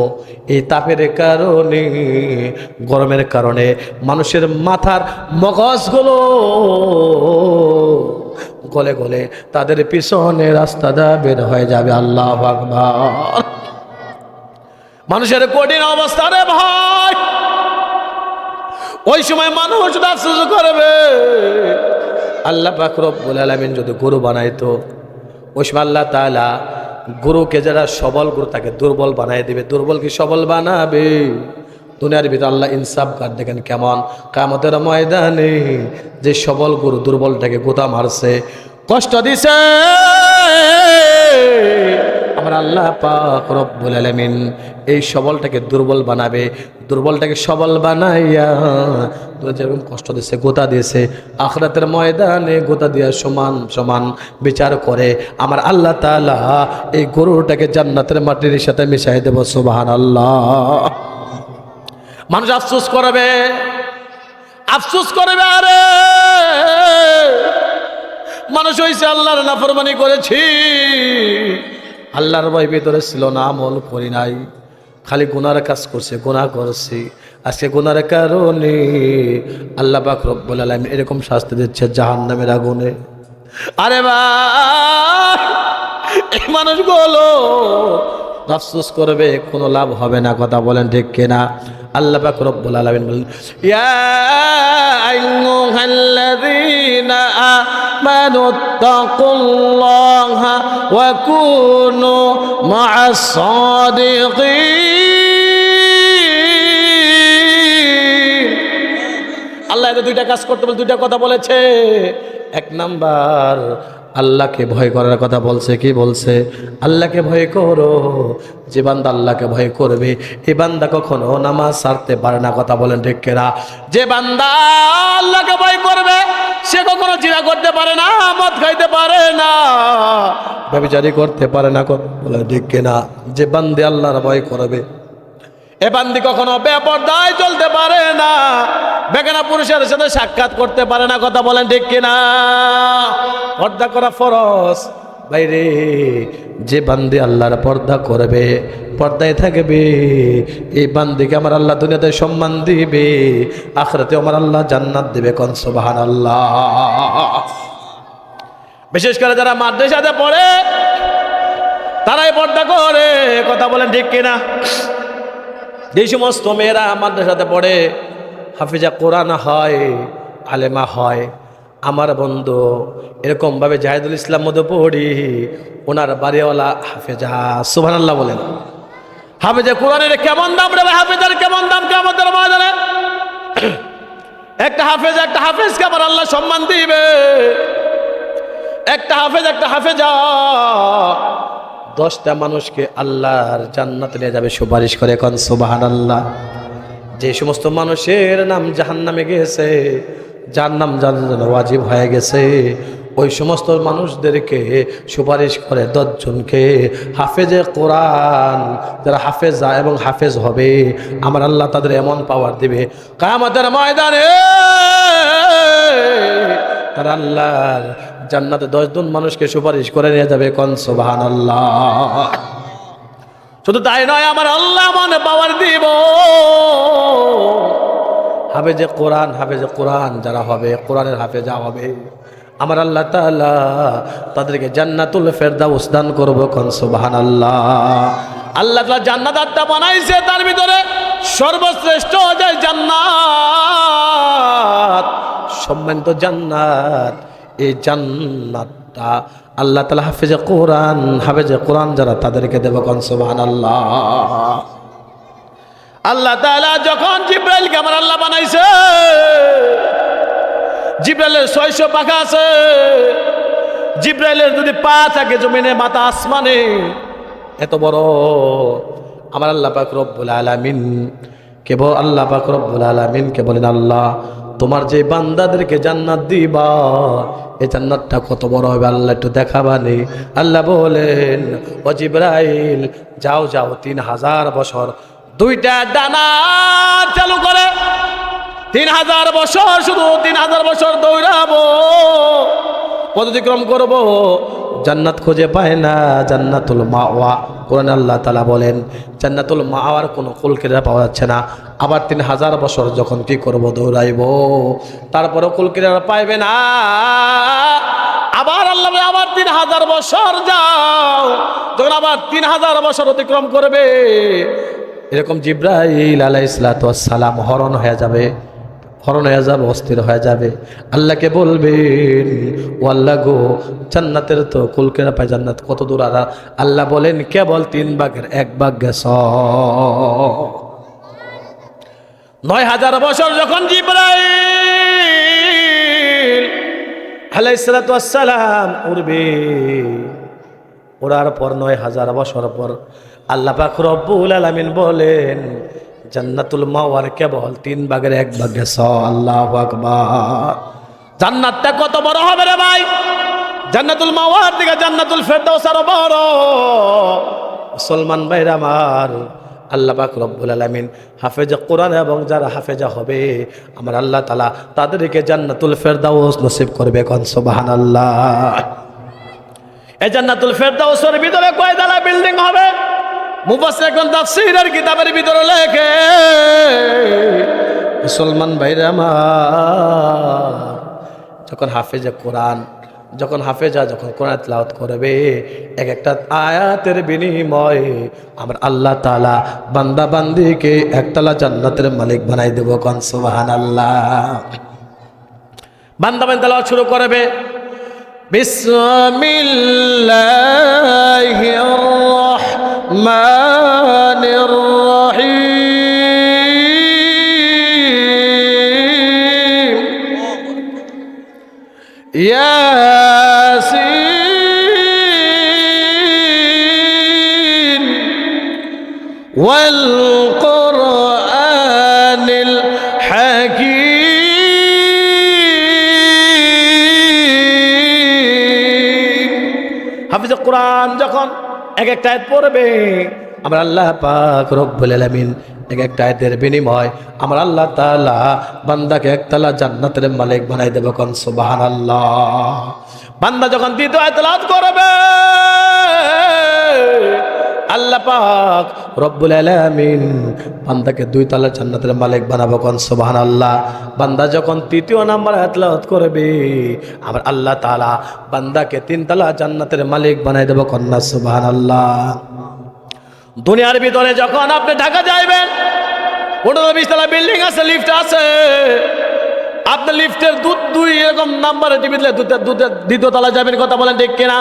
এই তাপের কারণে, গরমের কারণে মানুষের মাথার মগজগুলো গলে গলে তাদের পিছনে রাস্তাটা বের হয়ে যাবে। আল্লাহু আকবার। মানুষের কঠিন অবস্থা রে ভাই। ওই সময় মানুষ আফসোস করবে, আল্লাহ পাক রব্বুল আলামিন যদি গরু বানাইতো, ওই সময় আল্লাহ তাআলা গরুকে যারা সবল গরু তাকে দুর্বল বানাই দিবে, দুর্বলকে সবল বানাবে। দুনিয়ার ভিতরে আল্লাহ ইনসাফ কার দেখেন কেমন। কিয়ামতের ময়দানে যে সবল গরু দুর্বলটাকে গোতা মারছে, কষ্ট দিছে, আমার আল্লাহ পাক রব্বুল আলামিন এই সবলটাকে দুর্বল বানাবে। দুর্বলটাকে সবল বানাইয়া যেরকম কষ্ট দিয়েছে, গোতা দিয়েছে, আখিরাতের ময়দানে গোতা দিয়া সমান সমান বিচার করে আমার আল্লাহ তাআলা এই গরুটাকে জান্নাতের মাটির সাথে মিশাই দেব। সুবহানাল্লাহ। মানুষ আফসোস করবে, আফসোস করবে, আরে মানুষ হইছে আল্লাহর নাফরমানি করেছি, আল্লাহর ভয় ভিতরে ছিল না, আমল করি নাই, খালি গুনার কাজ করছে, গুনাহ করছি। আজকে গুনার কারণে আল্লাহ পাক রব্বুল আলামিন এরকম শাস্তি দিচ্ছে জাহান্নামের আগুনে। আরে ভাই এই মানুষগুলো আফসোস করবে, কোনো লাভ হবে না। কথা বলেন ঠিক কিনা? আল্লাহ পাক রব্বুল আলামিন বলেন ইয়া আইয়ুহাল্লাযীনা আমানুত্তাকুল্লাহা ওয়া কুনু মা'আস সাদিকিন। আল্লাহ এত দুইটা কাজ করতে বলে দুইটা কথা বলেছে। এক নাম্বার আল্লাহকে ভয় করার কথা বলছে। কি বলছে? আল্লাহকে ভয় করো। যে বান্দা আল্লাহকে ভয় করবে এই বান্দা কখনো নামাজ ছাড়তে পারে না। কথা বলেন ঠিক কিনা? যে বান্দা আল্লাহকে ভয় করবে সে কখনো জিনা করতে পারে না, মদ খাইতে পারে না, ব্যভিচারী করতে পারে না। কথা বলেন ঠিক কিনা? যে বান্দে আল্লাহর ভয় করবে এ বান্দি কখনো বেপরদায় চলতে পারে না, বেগানা পুরুষের সাথে সাক্ষাৎ করতে পারে না। কথা বলেন ঠিক কিনা? পর্দা করা ফরজ। বাইরে যে বান্দি আল্লাহর পর্দা করবে, পর্দায় থাকবে, এই বান্দিকে আমার আল্লাহ দুনিয়াতে সম্মান দিবে, আখিরাতে আমার আল্লাহ জান্নাত দিবে। কোন সুবহানাল্লাহ। বিশেষ করে যারা মাদ্রাসাতে পড়ে তারাই পর্দা করে। কথা বলেন ঠিক কিনা? যে সমস্ত মেয়েরা মাদ্রাসাতে পড়ে, হাফিজা কোরআন হয়, আলেমা হয়, আমার বন্ধু এরকমভাবে জাহিদুল ইসলাম মধ্যে পড়ি, ওনার বাড়িওয়ালা হাফেজা, সুবহানাল্লাহ বলেন, হাফেজে কোরআনের কেমন দাম রে ভাই, হাফেজের কেমন দাম কিয়ামতের ময়দানে। একটা হাফেজকে আমার আল্লাহ সম্মান দিবে। একটা হাফেজা 10টা মানুষকে আল্লাহর জান্নাতে নিয়ে যাবে সুপারিশ করে। এখন সুবহানাল্লাহ। যে সমস্ত মানুষের নাম জাহান্নামে গেছে, জাহান্নাম যাদের জন্য ওয়াজিব হয়ে গেছে, ওই সমস্ত মানুষদেরকে সুপারিশ করে 10 জনকে হাফেজে কোরআন, যারা হাফেজা এবং হাফেজ হবে, আমার আল্লাহ তাদের এমন পাওয়ার দিবে কিয়ামতের ময়দানে তারা আল্লাহর জান্নাতে 10 জন মানুষকে সুপারিশ করে নিয়ে যাবে। কোন সুবহানাল্লাহ। শুধু তাই নয়, আমার আল্লাহ মনে পাওয়ার দিব হাফেজে কোরআন যারা হবে, কোরআনের হাফেজা হবে, আমার আল্লাহ তাআলা তাদেরকে জান্নাতুল ফেরদাউস দান করব। কোন সুবহানাল্লাহ। আল্লাহ তাআলা জান্নাত আটটা বানাইছে, তার ভিতরে সর্বশ্রেষ্ঠ যে জান্নাত, সম্মানিত জান্নাত, এই জান্নাতটা আল্লাহ তাআলা হাফেজে কোরআন যারা তাদেরকে দেব। কোন সুবহানাল্লাহ। আল্লাহ তাআলা যখন জিবরাইলকে আমার আল্লাহ বানাইছে, জিবরাইলের 600 পাখা আছে। জিবরাইলের যদি পা থাকে জমিনে, মাথা আসমানে, এত বড় আমার আল্লাহ পাক রব্বুল আলামিন কেবল আল্লাহ পাক রব্বুল আলামিন কে বলেন, আল্লাহ তোমার যে বান্দাদেরকে জান্নাত দিবা, এই জান্নাতটা কত বড় হবে আল্লাহ একটু দেখাবানি। আল্লাহ বলেন, ও জিবরাইল যাও 3000 বছর 2টা ডানা চালু করে 3000 বছর, শুধু 3000 বছর দৌড়াবো, পথ অতিক্রম করবো, জান্নাত খুঁজে পায় না। জান্নাতুল মাওয়া, কোরআন আল্লাহ তাআলা বলেন জান্নাতুল মাওয়ার কোনো কুলকিনারা পাওয়া যাচ্ছে না। আবার 3000 বছর যখন কি করব, দৌড়াইবো, তারপরে কুলকিনারা পাইবে না। আবার আল্লাহ আবার 3000 বছর যাও, যখন আবার 3000 বছর অতিক্রম করবে, এরকম জিবরাইল আলাইহিস সালাম হরণ হয়ে যাবে, অস্থির হয়ে যাবে। আল্লাহকে বলবেন, ও আল্লাহ গো, জান্নাতের তো কুলকিনারা পায়, জান্নাত কত দূর? আর আল্লাহ বলেন, কেবল 3 ভাগের 1 ভাগ গেছ। 9000 বছর যখন জিবরাইল আলাইহিস সালাম উড়বে, ওড়ার পর 9000 বছর পর আল্লাহ পাক রব্বুল আলামিন বলেন, জান্নাতুল মাওয়ার কেবল 3 ভাগের 1 ভাগ গেছ। আল্লাহু আকবার। জান্নাতটা কত বড় হবে রে ভাই! জান্নাতুল মাওয়ার থেকে জান্নাতুল ফেরদাউস আরো বড়। মুসলমান ভাইরা আমার, আল্লাহ পাক রব্বুল আলামিন হাফেজে কোরআন এবং যারা হাফেজা হবে, আমার আল্লাহ তাআলা তাদেরকে জান্নাতুল ফেরদাউস নসিব করবে। কোন সুবহানাল্লাহ। এই জান্নাতুল ফেরদাউসের ভিতরে কয়তলা বিল্ডিং হবে? মুফাসসির কোন তাফসীরের কিতাবের ভিতরে লেখে, মুসলমান ভাইরা আমার, যখন হাফেজা যখন কোরআন তেলাওয়াত করবে, এক একটা আয়াতের বিনিময়ে আমার আল্লাহ তাআলা বান্দা বান্দিকে একতলা জান্নাতের মালিক বানাই দেব। কোন সুবহানাল্লাহ। বান্দা বান্দি তেলাওয়াত শুরু করবে, বিসমিল্লাহির রহমানির রহিম, ইয়াসিন ওয়াল কুরআনিল হাকীম। হাফেজে কোরআন যখন এক একটা আয়াত পড়বে, আমার আল্লাহ পাক রব্বুল আলামিন এক একটা আয়াতের বিনিময় আমার আল্লাহ তাআলা বান্দাকে একতলা জান্নাতের মালিক বানাই দেব। কোন সুবহানাল্লাহ। বান্দা যখন দ্বিতীয় আয়াত তেলাওয়াত করবে, আল্লাহ পাক রব্বুল আলামিন বান্দাকে 2 তলা জান্নাতের মালিক বানাবো। কোন সুবহানাল্লাহ। বান্দা যখন 3য় নাম্বার আয়াত তেলাওয়াত করবে, আমার আল্লাহ তাআলা বান্দাকে 3 তলা জান্নাতের মালিক বানাই দেব। কোন সুবহানাল্লাহ। দুনিয়ার ভিতরে যখন আপনি ঢাকা যাইবেন, 15-20 তলা বিল্ডিং আছে, লিফট আছে, আপনি লিফটের 2 এরকম নাম্বারে টিপিলে 2য় তলা যাবেন। কথা বলেন ঠিক কিনা?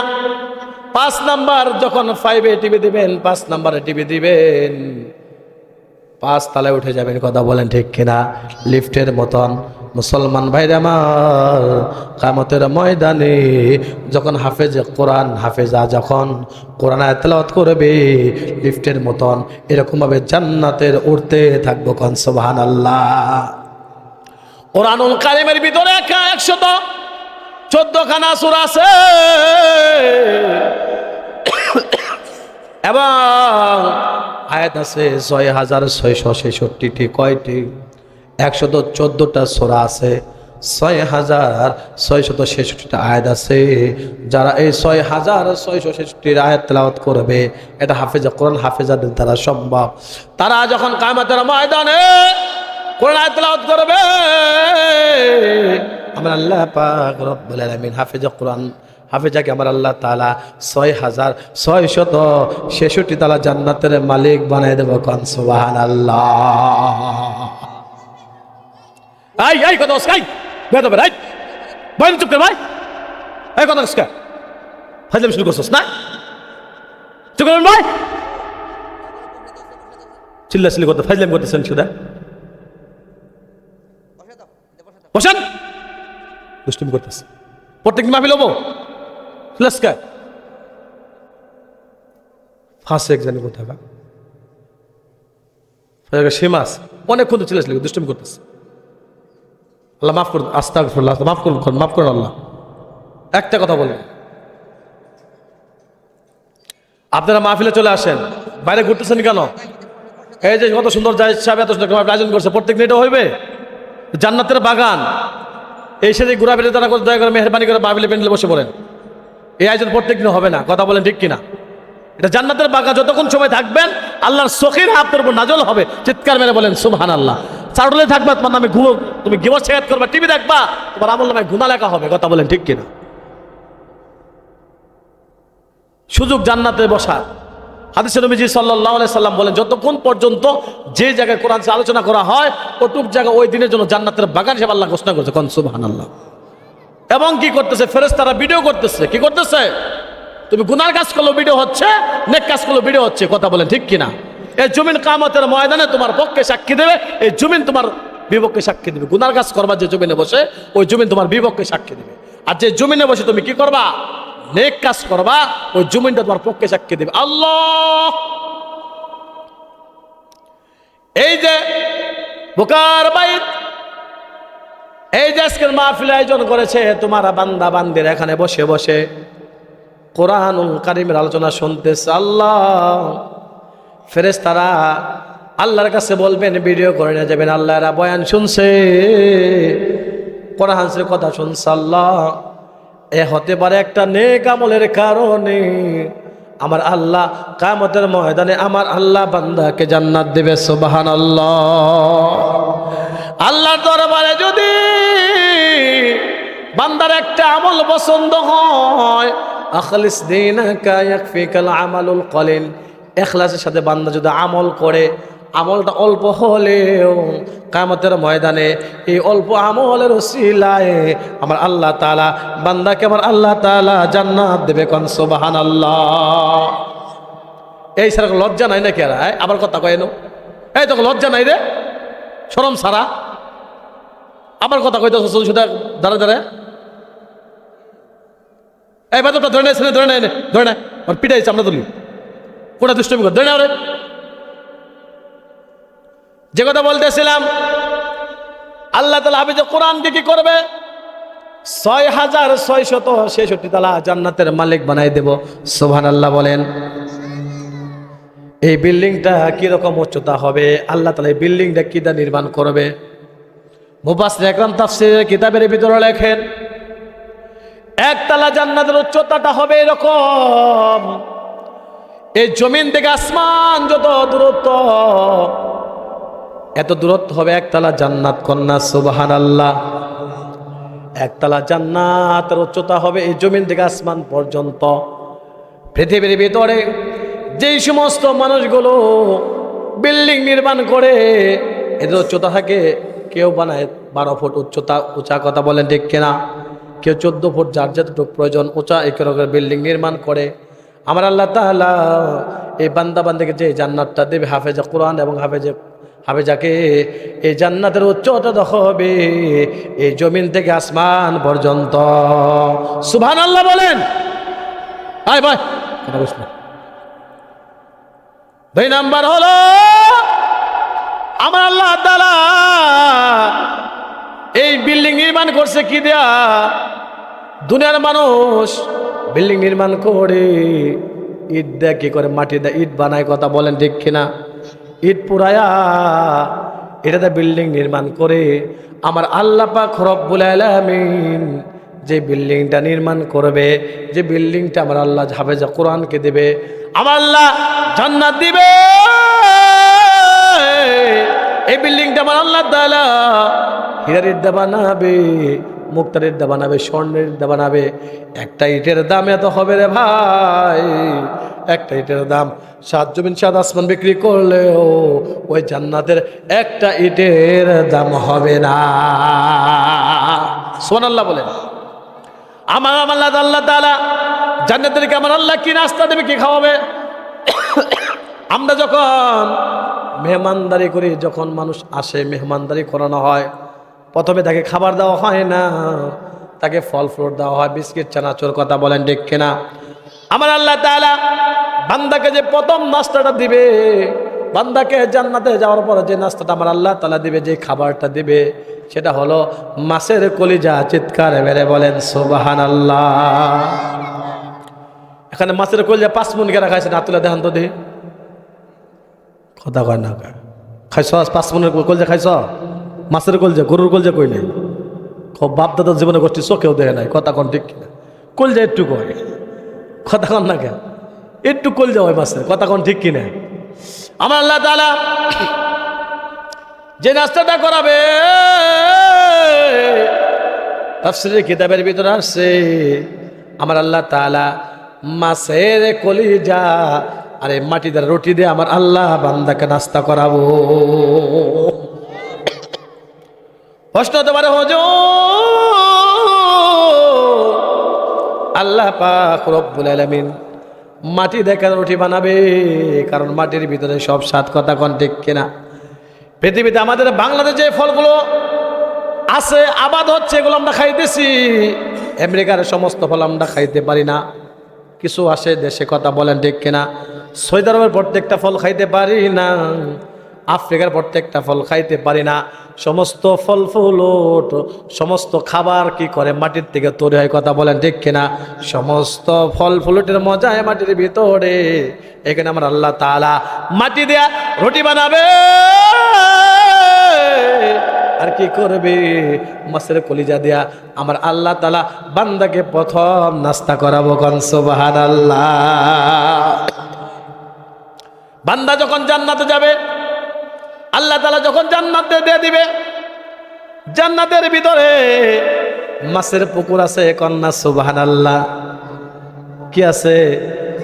5 নাম্বার যখন 5-এ টিভি দিবেন, 5 নাম্বারে টিভি দিবেন, 5 তলায় উঠে যাবেন। কথা বলেন ঠিক কিনা? লিফটের মতন। মুসলমান ভাইরা আমার, কিয়ামতের ময়দানে যখন হাফেজ কোরআন হাফেজা যখন কোরআন আয়াত তেলাওয়াত করবে লিফটের মতন, এরকম ভাবে জান্নাতের উঠতে থাকবো। কোন সুবহানাল্লাহ। কোরআনুল কারীমের ভিতরে 114 খানা সূরা আছে এবং আয়াত আছে 6666টি। কয়টি? 114টা সূরা আছে, 6666টা আয়াত আছে। যারা এই 6666টির আয়াত তেলাওয়াত করবে, এটা হাফেজা কোরআন হাফেজাদের দ্বারা সম্ভব। তারা যখন কিয়ামতের ময়দানে কোরআন আয়াত তেলাওয়াত করবে, আমরা আল্লাহ পাক রব্বুল আলামিন হাফেজা কোরআন হাফেজাকে আমার আল্লাহ তাআলা 6666 তালা জান্নাতের মালিক বানাই দেব। কোন সুবহানাল্লাহ। এই কথা স্কাই বেদবে রাইট ভাই, চুপ কর ভাই। এই কথা স্কাই ফাজলাম শুরু করছস না? চুপ কর ভাই, চিল্লাচিল্লি করতে ফাজলাম করতেছেন শুধু। বসেন, দুষ্টুমি করতেছে। প্রত্যেক মাহফিল হবো লস্কার ফাঁসে একজনে কোথায় সীমাস অনেকক্ষণ তো চিল্লাচিল্লি দুষ্টুমি করতেছে। আল্লাহ মাফ করুন, আস্তাগফিরুল্লাহ, মাফ করুন, মাফ করুন আল্লাহ। একটা কথা বলবেন, আপনারা মাহফিলে চলে আসেন, বাইরে ঘুরতেছেন কেন? এই যে কত সুন্দর জায়েদ সাহেব এত সুন্দর আয়োজন করছে, প্রত্যেক দিন এটা হইবে? জান্নাতের বাগান, এই সাথে ঘোরাফেরা তারা করে দয়া করে মেহরবানি করে মাহফিলে প্যান্ডেলে বসে পড়েন। এই আয়োজন প্রত্যেক দিন হবে না। কথা বলেন ঠিক কিনা? এটা জান্নাতের বাগান, যতক্ষণ সময় থাকবেন আল্লাহর সখির আপনার উপর নাজল হবে। চিৎকার মেরে বলেন সুবহানাল্লাহ। চারুলে থাকবা, তোমার নামে তুমি গিবত শেয়ার করবা, টিভি দেখবা, তোমার আমল নামে গুনাহ লেখা হবে। কথা বলেন ঠিক কিনা? সুযোগ জান্নাতে বসা। হাদিসে নবীজি সাল্লাল্লাহু আলাইহি সাল্লাম বলেন, যতক্ষণ পর্যন্ত যে জায়গায় কোরআন আলোচনা করা হয় ওটুক জায়গা ওই দিনের জন্য জান্নাতের বাগান হিসেবে আল্লাহ ঘোষণা করছে। কোন সুবহানাল্লাহ। এবং কি করতেছে? ফেরেশতারা ভিডিও করতেছে। কি করতেছে? তুমি গুনার কাজ করলেও ভিডিও হচ্ছে, নেক কাজ করলেও ভিডিও হচ্ছে। কথা বলেন ঠিক কিনা? এই জমিন কিয়ামতের ময়দানে তোমার পক্ষে সাক্ষী দেবে, এই জমিন তোমার বিপক্ষে সাক্ষী দেবে। গুনার কাজ করবা যে জমিনে বসে, ওই জমিন তোমার বিপক্ষে সাক্ষী দেবে। আর যে জমিনে বসে তুমি কি করবা? নেক কাজ করবা, ওই জমিনটা তোমার পক্ষে সাক্ষী দেবে। আল্লাহ, এই যে বুকার বাইত, এই যে আজকের মাহফিল আয়োজন করেছে, তোমার বান্দা বান্দির এখানে বসে বসে কোরআনুল কারীমের আলোচনা শুনতেছে। আল্লাহ, ফেরেশতারা আল্লাহর কাছে বলবেন, ভিডিও করে নিয়ে যাবেন, আল্লাহ এরা বয়ান শুনছে, কোরআনের কথা শুনছে। আল্লাহ, এ হতে পারে একটা নেক আমলের কারণে আমার আল্লাহ কিয়ামতের ময়দানে আমার আল্লাহ বান্দাকে জান্নাত দেবে। সুবহানাল্লাহ। আল্লাহর দরবারে যদি বান্দার একটা আমল পছন্দ হয়, আখলিস দীনাকা ইয়াকফিকাল আমালুল কলিল, ইখলাসের সাথে বান্দা যদি আমল করে, আমলটা অল্প হলেও কিয়ামতের ময়দানে এই অল্প আমলের উসিলায় আমার আল্লাহ তাআলা বান্দাকে আমার আল্লাহ তাআলা জান্নাত দেবে। কোন সুবহানাল্লাহ। এই সারা লজ্জা নাই নাকি? আর আবার কথা কয় এনো, এই তো লজ্জা নাই রে, শরম সারা আবার কথা কইতে শুধু দাঁড়া দাঁড়া। এই বাদটা ধরে নেয়, ধরে নেয়, ধরে নেয়, আর পিটাইছে আমরা তুলি কোটা দুষ্টমি কর, ধরে নেয়। যে কথা বলতেছিলাম, আল্লাহ তাআলা হাফেজে কোরআনকে কি করবে? 6666 তালা জান্নাতের মালিক বানাই দেব। সুবহানাল্লাহ বলেন। এই বিল্ডিংটা কিরকম উচ্চতা হবে? আল্লাহ তাআলা এই বিল্ডিংটা কি দা নির্মাণ করবে? মুফাসসির ইকরাম তাফসীরের কিতাবের ভিতরে লেখেন, একতলা জান্নাতের উচ্চতাটা হবে এরকম, এই জমিন থেকে আসমান যত দূরত্ব, এত দূরত্ব হবে একতলা জান্নাত। কন্যা সুবহানাল্লাহ। একতলা জান্নাতের উচ্চতা হবে এই জমিন থেকে আসমান পর্যন্ত। পৃথিবীর ভিতরে যেই সমস্ত মানুষগুলো বিল্ডিং নির্মাণ করে এদের উচ্চতা থাকে, কেউ বানায় 12 ফুট উঁচা, কথা বলেন ঠিক কিনা? কেউ 14 ফুট, যার যতটুকু প্রয়োজন উঁচা একরকম বিল্ডিং নির্মাণ করে। আমার আল্লাহ তাআলা এই বান্দা বান্দাকে যে জান্নাতটা দেবে, হাফেজা কোরআন এবং হাফেজাকে, এই জান্নাতের উচ্চতা হবে এই জমিন থেকে আসমান পর্যন্ত। সুবহানাল্লাহ বলেন। আয় ভাই কথা বলিস না। 2 নাম্বার হলো আমার আল্লাহ তাআলা এই বিল্ডিং নির্মাণ করছে কি দেয়া? দুনিয়ার মানুষ বিল্ডিং নির্মাণ করে ইট দেয় কি করে? মাটি দেয়, ইট বানায়, কথা বলেন ঠিক কিনা? ইট পুরায়া এটাতে বিল্ডিং নির্মাণ করে আমার আল্লাহ পাক রব্বুল আলামিন যে বিল্ডিংটা নির্মাণ করবে, যে বিল্ডিংটা আমার আল্লাহ হাফেজা কোরআনকে দেবে, আমার আল্লাহ জান্নাত দিবে। এই বিল্ডিংটা আমার আল্লাহ তাআলা হীরার ইট দিয়ে বানাবে, মুক্তার ইট দিয়ে বানাবে, স্বর্ণের ইট দিয়ে বানাবে। একটা ইটের দাম এত হবে রে ভাই, একটা ইটের দাম 7 জমিন 7 আসমান বিক্রি করলেও ওই জান্নাতের একটা ইটের দাম হবে না। সুবহানাল্লাহ বলেন। আমার আল্লাহ তাআলা জান্নাতেরকে আমার আল্লাহ কি নাস্তা দেবে, কি খাওয়াবে? আমরা যখন মেহমানদারি করি, যখন মানুষ আসে মেহমানদারি করানো হয়, প্রথমে তাকে খাবার দেওয়া হয় না, তাকে ফল ফ্রুট দেওয়া হয়, বিস্কিট চানাচুর, কথা বলেন ঠিক কিনা? আমার আল্লাহ তাআলা বান্দাকে যে প্রথম নাস্তাটা দিবে, বান্দাকে জান্নাতে যাওয়ার পরে যে নাস্তাটা আমার আল্লাহ তাআলা দিবে, যে খাবারটা দিবে, সেটা হলো মাছের কলিজা। চিৎকার মেরে বলেন সুবহানাল্লাহ। এখানে মাছের কলিজা 5 মণ কেরা খাইছে? না তুলে দেখান তো দেখি। কথা কয় না, খাইছ 5 মণের কলিজা খাইছ? মাছের কলিজা, গরুর কলিজা কই নাই? খুব বাপ দাদার জীবনে গোষ্ঠী চোখেও দেখে নাই, কথা কন ঠিক কিনা? কলিজা একটু কয়, কথা কন না কেন? একটু কলিজা হয় মাছের, কথা কন ঠিক কিনা? আমার আল্লাহ তাআলা যে নাস্তাটা করাবে, তাফসীরের কিতাবের ভিতরে আসছে আমার আল্লাহ তাআলা মাছের কলিজা আরে মাটিদার রুটি দিয়ে আমার আল্লাহ বান্দাকে নাস্তা করাবো। প্রশ্ন হতে পারে, হুজুর আল্লাহ পাক রব্বুল আলামিন মাটি দিয়ে রুটি বানাবে? কারণ মাটির ভিতরে সব স্বাদ, কথা কোন ঠিক কিনা? পৃথিবীতে আমাদের বাংলাদেশে যে ফলগুলো আছে, আবাদ হচ্ছে, এগুলো আমরা খাইতেছি। আমেরিকার সমস্ত ফল আমরা খাইতে পারি না, কিছু আসে দেশে, কথা বলেন ঠিক কিনা? সৌদি আরবের প্রত্যেকটা ফল খাইতে পারি না, আফ্রিকার প্রত্যেকটা ফল খাইতে পারি না। সমস্ত ফল ফুলট, সমস্ত খাবার কি করে? মাটির থেকে তৈরি হয়, কথা বলেন ঠিক কিনা? সমস্ত ফল ফুলটের মজায় মাটির ভিতরে। এখানে আমার আল্লাহ তাআলা মাটি দেয়া রুটি বানাবে, আর কি করবে? মাছের কলিজা দেয়া আমার আল্লাহ তাআলা বান্দাকে প্রথম নাস্তা করাবো। কোন সুবহানাল্লাহ। বান্দা যখন জান্নাতে যাবে, আল্লাহ তাআলা যখন জান্নাতে দিয়ে দিবে, জান্নাতের ভিতরে মাছের পুকুর আছে, কন্যা সুবহানাল্লাহ। কি আছে?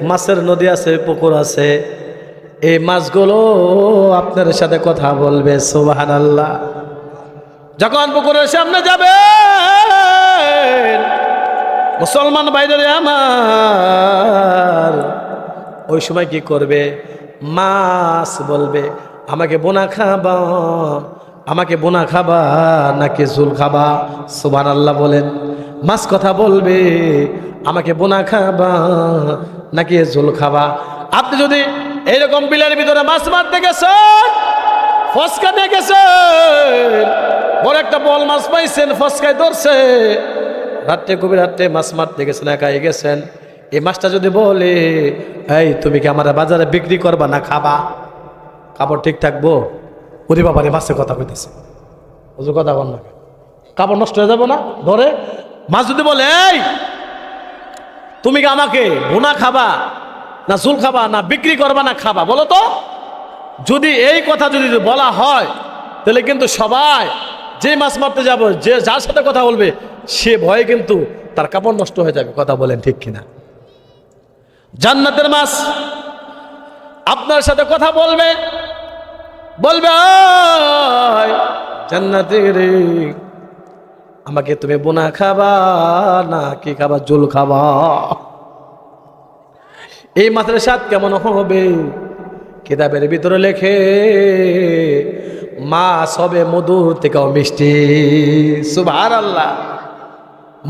মাছের নদী আছে, পুকুর আছে। এই মাছগুলো আপনার সাথে কথা বলবে, সুবহানাল্লাহ। যখন পুকুরের সামনে যাবে, মুসলমান ভাইদের আমার, ওই সময় কি করবে? মাছ বলবে, আমাকে বোনা খাবা, আমাকে বোনা খাবা নাকি ঝোল খাবা? সুবহানাল্লাহ বলেন। মাছ কথা বলবে, আমাকে বোনা খাবা নাকি ঝোল খাবা? আপনি যদি এইরকম বিলের ভিতরে মাছ মারতে গেছেন, ফসকাতে গেছেন, বড় একটা বল মাছ পাইছেন, ফসকায় ধরছে, রাত্রে গভীর রাত্রে মাছ মারতে গেছেন, একাই গেছেন, এই মাছটা যদি বলে, এই তুমি কি আমার বাজারে বিক্রি করবা না খাবা? কাপড় ঠিক থাকবো? ওরে বাবারে, মাছের কথা কইতেছে, ওজু কথা বল না, কাপড় নষ্ট হয়ে যাবো না? ধরে মাছ যদি বলে, এই তুমি কি আমাকে বোনা খাবা না ঝোল খাবা, না বিক্রি করবা না খাবা, বলো তো? যদি এই কথা যদি বলা হয়, তাহলে কিন্তু সবাই যে মাছ মারতে যাবো, যে যার সাথে কথা বলবে, সে ভয়ে কিন্তু তার কাপড় নষ্ট হয়ে যাবে, কথা বলেন ঠিক কিনা? জান্নাতের মাছ আপনার সাথে কথা বলবে, বলবে, জান্নাতের আমাকে তুমি বোনা খাবা না কি খাবা, ঝোল খাবা? এই মাছের স্বাদ কেমন হবে? কিতাবের ভিতরে লেখে মাছ হবে মধুর থেকেও মিষ্টি। সুবহানাল্লাহ।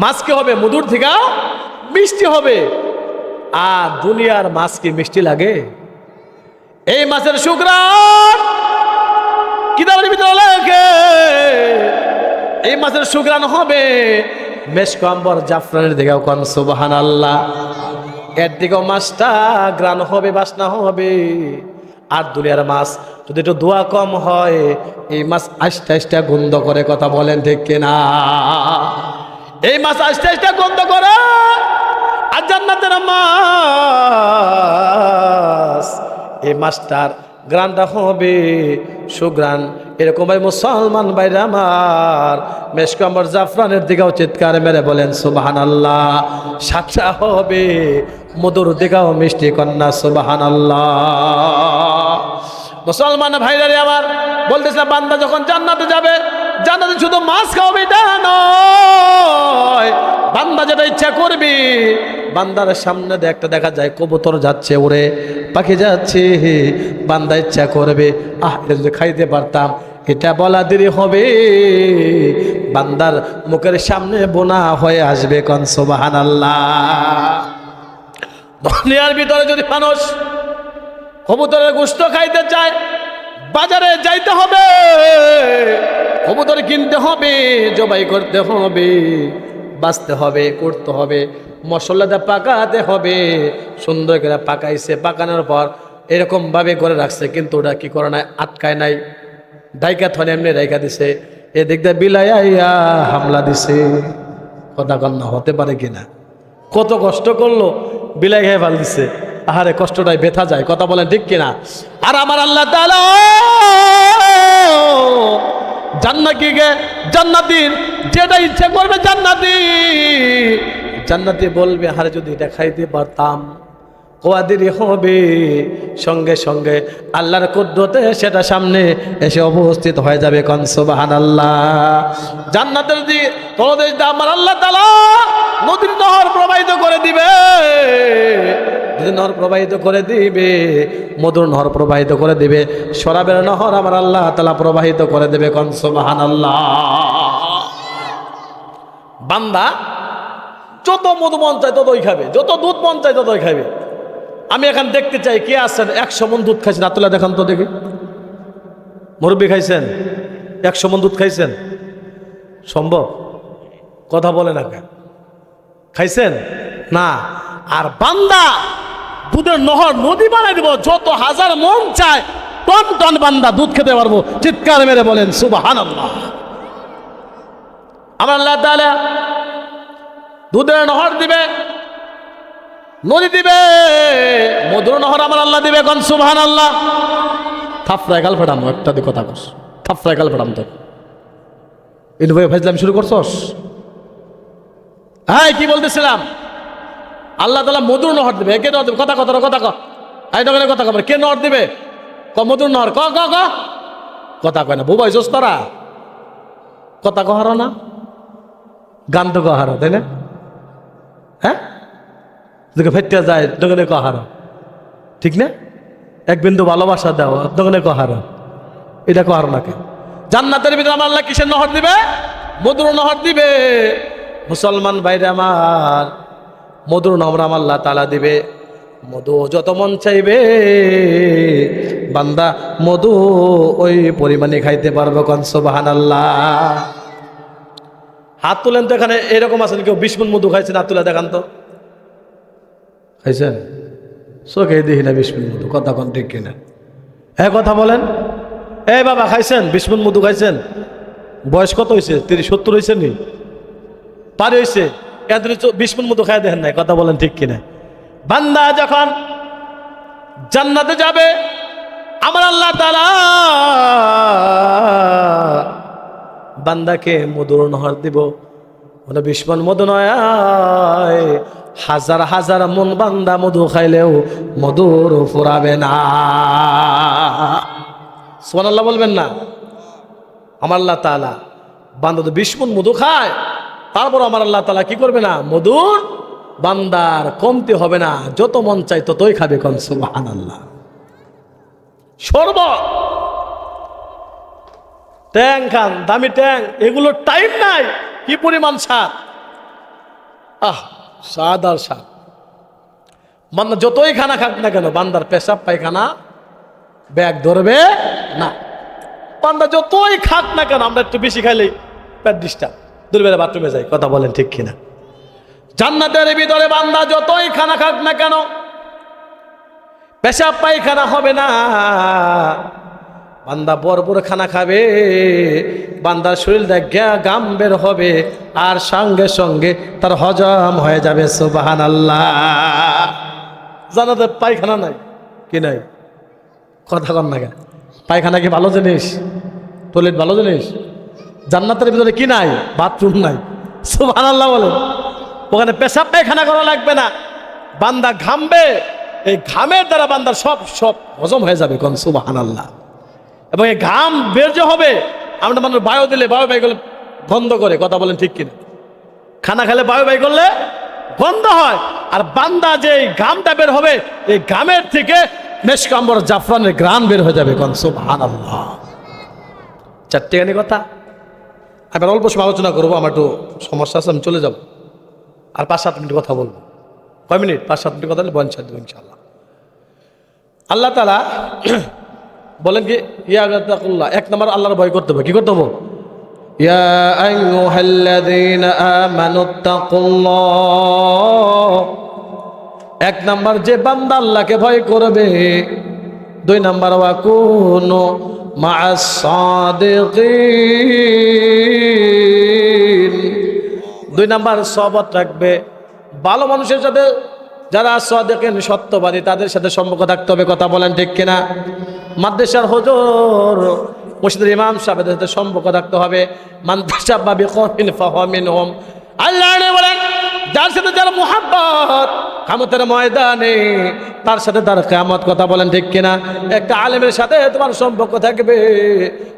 মাছ কি হবে? মধুর থেকেও মিষ্টি হবে। আর দুনিয়ার মাছ কি মিষ্টি লাগে? এই মাছের সুঘ্রাণ কিতাবের ভিতরে লেখে এই মাছের সুঘ্রাণ হবে মেশক আম্বর জাফরানের দিকেও। কোন সুবহানাল্লাহ। এর দিকেও মাছটা গ্রান হবে, বাসনা হবে। আর দুনিয়ার মাছ যদি একটু দোয়া কম হয়, এই মাছ আস্তে আস্তে গন্ধ করে। কথা বলেন ঠিক কিনা? এই মাছ আস্তে আস্তে গন্ধ করে। আর জান্নাতের মাছ, এই মাছটার গ্রানটা হবে সুগ্রান। এরকম ভাই মুসলমান ভাইরা আমার, মেশক আম্বর জাফরানের দিকেও চিৎকার মেরে বলেন সুবহানাল্লাহ। সাতটা হবে মধুর দিকেও মিষ্টি। কন্যা সুবহানাল্লাহ। মুসলমান ভাইরা আমার বলতেছিলাম, বান্দা যখন জান্নাতে যাবে, জান্নাতে শুধু মাছ খাওয়াবে তা নয়, বান্দা যেটা ইচ্ছা করবি। বান্দার সামনে একটা দেখা যায় কবুতর যাচ্ছে উড়ে, পাখি যাচ্ছে, বান্দা ইচ্ছা করবে এটা যদি খাইতে পারতাম। এটা বলা দেরি হবে, বান্দার মুখের সামনে বোনা হয়ে আসবে। কোন সুবহানাল্লাহ। দুনিয়ার ভিতরে যদি মানুষ কবুতরের গোশত খাইতে চায়, বাজারে যাইতে হবে, কবুতর কিনতে হবে, জবাই করতে হবে, বাঁচতে হবে, করতে হবে, মশলা দিয়ে পাকাতে হবে। সুন্দর করে পাকাইছে, পাকানোর পর এরকম ভাবে করে রাখছে, কিন্তু ওটা কি করে নাই, আটকায় নাই, ডাইকা থনে এমনি ডাইকা দিছে। এদিক দিয়ে বিলাই আইয়া হামলা দিছে। কথা কন্যা হতে পারে কিনা? কত কষ্ট করলো, বিলাই খাই ভাল দিছে। আহারে কষ্টটাই ব্যথা যায়। কথা বলেন ঠিক কিনা? আর আমার আল্লাহ তাআলা জান্নাতীর যেটা ইচ্ছা করবে জান্নাতি বলবে, আরে যদি এটা খাইতে পারতাম। ওয়াদেরই হবে, সঙ্গে সঙ্গে আল্লাহর কুদরতে সেটা সামনে এসে উপস্থিত হয়ে যাবে। কোন সুবহানাল্লাহ। জান্নাতের তলদেশ দিয়ে আমার আল্লাহ তাআলা নদীর নহর প্রবাহিত করে দিবে। নহর প্রবাহিত করে দিবে, মধুর নহর প্রবাহিত করে দিবে, শরাবের নহর আমার আল্লাহ তাআলা প্রবাহিত করে দেবে। কোন সুবহানাল্লাহ। বান্দা যত মধু মন চায় ততই খাবে, যত দুধ মন চায় ততই খাবে। আমি এখন দেখতে চাই কে আছেন 100 মণ দুধ খাইছেন? আতুল্লাহ দেখান তো দেখি। মুরব্বী খাইছেন? 100 মণ দুধ খাইছেন? সম্ভব? কথা বলে না কেন? খাইছেন না? আর বান্দা দুধের নহর নদী বানাই দিব, যত হাজার মন চায় টন টন বান্দা দুধ খেতে পারবো। চিৎকার মেরে বলেন সুবহানাল্লাহ। আমার আল্লাহ তাআলা দুধের নহর দিবে, নদী দিবে, মধুর নহর আমার আল্লাহ দিবে। কোন সুবহানাল্লাহ। থাপড়ায় গাল ফাটাম, একটা দি কথা কস, থাপড়ায় গাল ফাটাম। তো ইনু ভাই ফাজলাম শুরু করছস? হ্যাঁ, কি বলতেছিলাম? আল্লাহ তাআলা মধুর নহর দিবে। কে নহর দিবে? কথা কথা কথা ক, আই নগরে কথা কবে, কে নহর দিবে? ক মধুর নহর। ক ক ক কথা কয় না, বুবাই জোস তোরা কথা কহার না, গান তো কহার, তাই না? হ্যাঁ, ফেটে যায় দোকানে কহার, ঠিক না? এক বিন্দু ভালোবাসা দাও দোকানে কহার, এটা কহার না। কে জান্নাতের ভিতরে আমার আল্লাহ কিসের নহর দিবে? মধুর নহর দিবে। মুসলমান ভাইরা আমার, মধুর নহর আমার আল্লাহ তাআলা দিবে। মধু যত মন চাইবে বান্দা মধু ওই পরিমাণে খাইতে পারবে। কোন সুবহানাল্লাহ। হাত তুলেন তো। এখানে এরকম আছেন কেউ 20 মণ মধু খাইছেন? হাত তুলে দেখান তো। খাইছেন? চোখে দেখি না 20 মণ মধু। কথা কোন ঠিক কিনা? হ্যাঁ, কথা বলেন। এই বাবা, খাইছেন 20 মণ মধু? খাইছেন? বয়স কত হয়েছে? 30-70 হয়েছে নি? পার হয়েছে? এদের 20 মণ মধু খাই দেখেন নাই? কথা বলেন ঠিক কিনা? বান্দা যখন জান্নাতে যাবে, আমার আল্লাহ তাআলা বান্দাকে মধুর নহর দিব। 20 মণ মধু নয়, হাজার হাজার মন বান্দা মধু খাইলেও মধুর ফুরাবে না। সুবহানাল্লাহ বলবেন না? আমার আল্লাহ তাআলা বান্দা তো 20 মণ মধু খায়, তারপর আমার আল্লাহ তাআলা কি করবে না? মধুর বান্দার কমতি হবে না, যত মন চাই ততই খাবে। কোন সুবহানাল্লাহ। শরবত, ট্যাং খান, দামি ট্যাং, এগুলোর টাইম নাই। কি পরিমাণ স্বাদ, স্বাদ আর স্বাদ। বান্দা যতই খানা খাক না কেন, বান্দার পেশাব পায়খানা ব্যাগ ধরবে না। বান্দা যতই খাক না কেন, আমরা একটু বেশি খাইলেই পেট ডিস্টার্ব, দুর্বেলা বাথরুমে যাই। কথা বলেন ঠিক কিনা? জান্নাতের ভিতরে বান্দা যতই খানা খাক না কেন, পেশাব পায়খানা হবে না। বান্দা ভরপুর খানা খাবে, বান্দার শরীর থেকে গাম বের হবে, আর সঙ্গে সঙ্গে তার হজম হয়ে যাবে। সুবহানাল্লাহ। জানাতে পায়খানা নাই কি নাই? কথা কন না কেন? পায়খানা কি ভালো জিনিস? টয়লেট ভালো জিনিস? জান্নাতের ভিতরে কি নাই? বাথরুম নাই। সুবহানাল্লাহ বলেন। ওখানে পেশাব পায়খানা করা লাগবে না, বান্দা ঘামবে, এই ঘামের দ্বারা বান্দার সব হজম হয়ে যাবে। কোন সুবহানাল্লাহ। এবং এই ঘাম বের যে হবে, আমরা মানুষ বায়ু দিলে বায়ু বাই করলে গন্ধ করে। কথা বলেন ঠিক কিনা? খানা খেলে বায়ু বাই করলে গন্ধ হয়, আর বান্দা যে ঘামটা বের হবে, এই ঘামের থেকে মেশক আম্বর জাফরানের ঘ্রাণ বের হয়ে যাবে। কোন সুবহানাল্লাহ। চারটেখানি কথা। এবার অল্প সময় আলোচনা করবো, আমার একটু সমস্যা আছে, আমি চলে যাব। আর 5-7 মিনিট কথা বলবো। কয় মিনিট? 5-7 মিনিট কথা বলে বঞ্চ দেবো ইনশাআল্লাহ। আল্লাহ তাআলা বলেন কি, ইয়াতাকুল্লাহ, 1 নম্বর আল্লাহর ভয় করতে হবে। কি করতে হবে? ইয়া আইয়ুহাল্লাযীনা আমানুত্তাকুল্লাহ। 1 নম্বর যে বান্দা আল্লাহকে ভয় করবে। 2 নম্বর ওয়াকুনু মা'আস সাদিকিন। 2 নম্বর সহবত রাখবে ভালো মানুষের সাথে, যারা সাদিকিন সত্যবাদী, তাদের সাথে সম্পর্ক থাকতে হবে। কথা বলেন ঠিক কিনা? মাদ্রাসার হুজুর, মসজিদের ইমাম সাহেবের সাথে সম্পর্ক থাকতে হবে। মান তাশাব্বাহা বিকওমিন ফাহুয়া মিনহুম। আল্লাহ বলেন, যার সাথে যার মুহাব্বত কিয়ামতের ময়দানে, তার সাথে তার কিয়ামত। কথা বলেন ঠিক কিনা? একটা আলেমের সাথে তোমার সম্পর্ক থাকবে,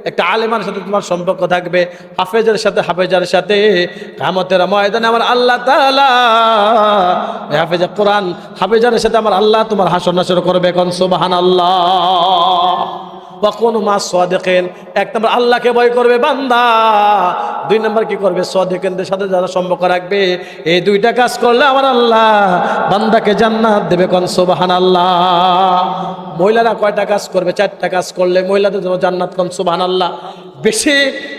একটা আলেমার সাথে তোমার সম্পর্ক থাকবে, হাফেজের সাথে হাফেজার সাথে। কিয়ামতের ময়দানে আমার আল্লাহ তাআলা হাফেজ কোরআন হাফেজার সাথে আমার আল্লাহ তোমার হাসর নাসর করবে। কোন সুবহানাল্লাহ। ওয়াকুনু মা'আস সাদিকিন। 1 নম্বর আল্লাহকে ভয় করবে বান্দা। 2 নম্বর কি করবে? সাদিকিনদের সাথে যারা সম্পর্ক রাখবে। এই 2টা কাজ করলে আমার আল্লাহ বান্দাকে জান্নাত দেবে। কোন সুবহানাল্লাহ। মহিলারা কয়টা কাজ করবে? 4টা কাজ করলে মহিলাদের জন্য জান্নাত। কোন সুবহানাল্লাহ।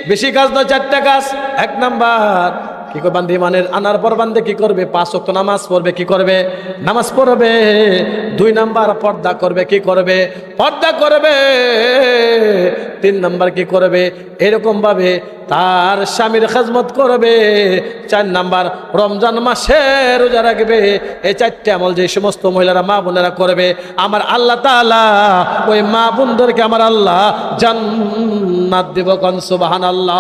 বেশি কাজ নয়, 4টা কাজ। 1 নম্বর কি করবে? বান্দে ইমানের আনার পর বান্দে কি করবে? 5 ওয়াক্ত নামাজ পড়বে। কি করবে? নামাজ পড়বে। 2 নম্বর পর্দা করবে। কি করবে? পর্দা করবে। 3 নম্বর কি করবে? এরকম ভাবে তার স্বামীর খেদমত করবে। 4 নম্বর রমজান মাসে রোজা রাখবে। এই 4টে আমল যে সমস্ত মহিলারা, মা বোনেরা করবে, আমার আল্লাহ তাআলা ওই মা বোনদেরকে আমার আল্লাহ জান্নাত দেব। কোন সুবহানাল্লাহ।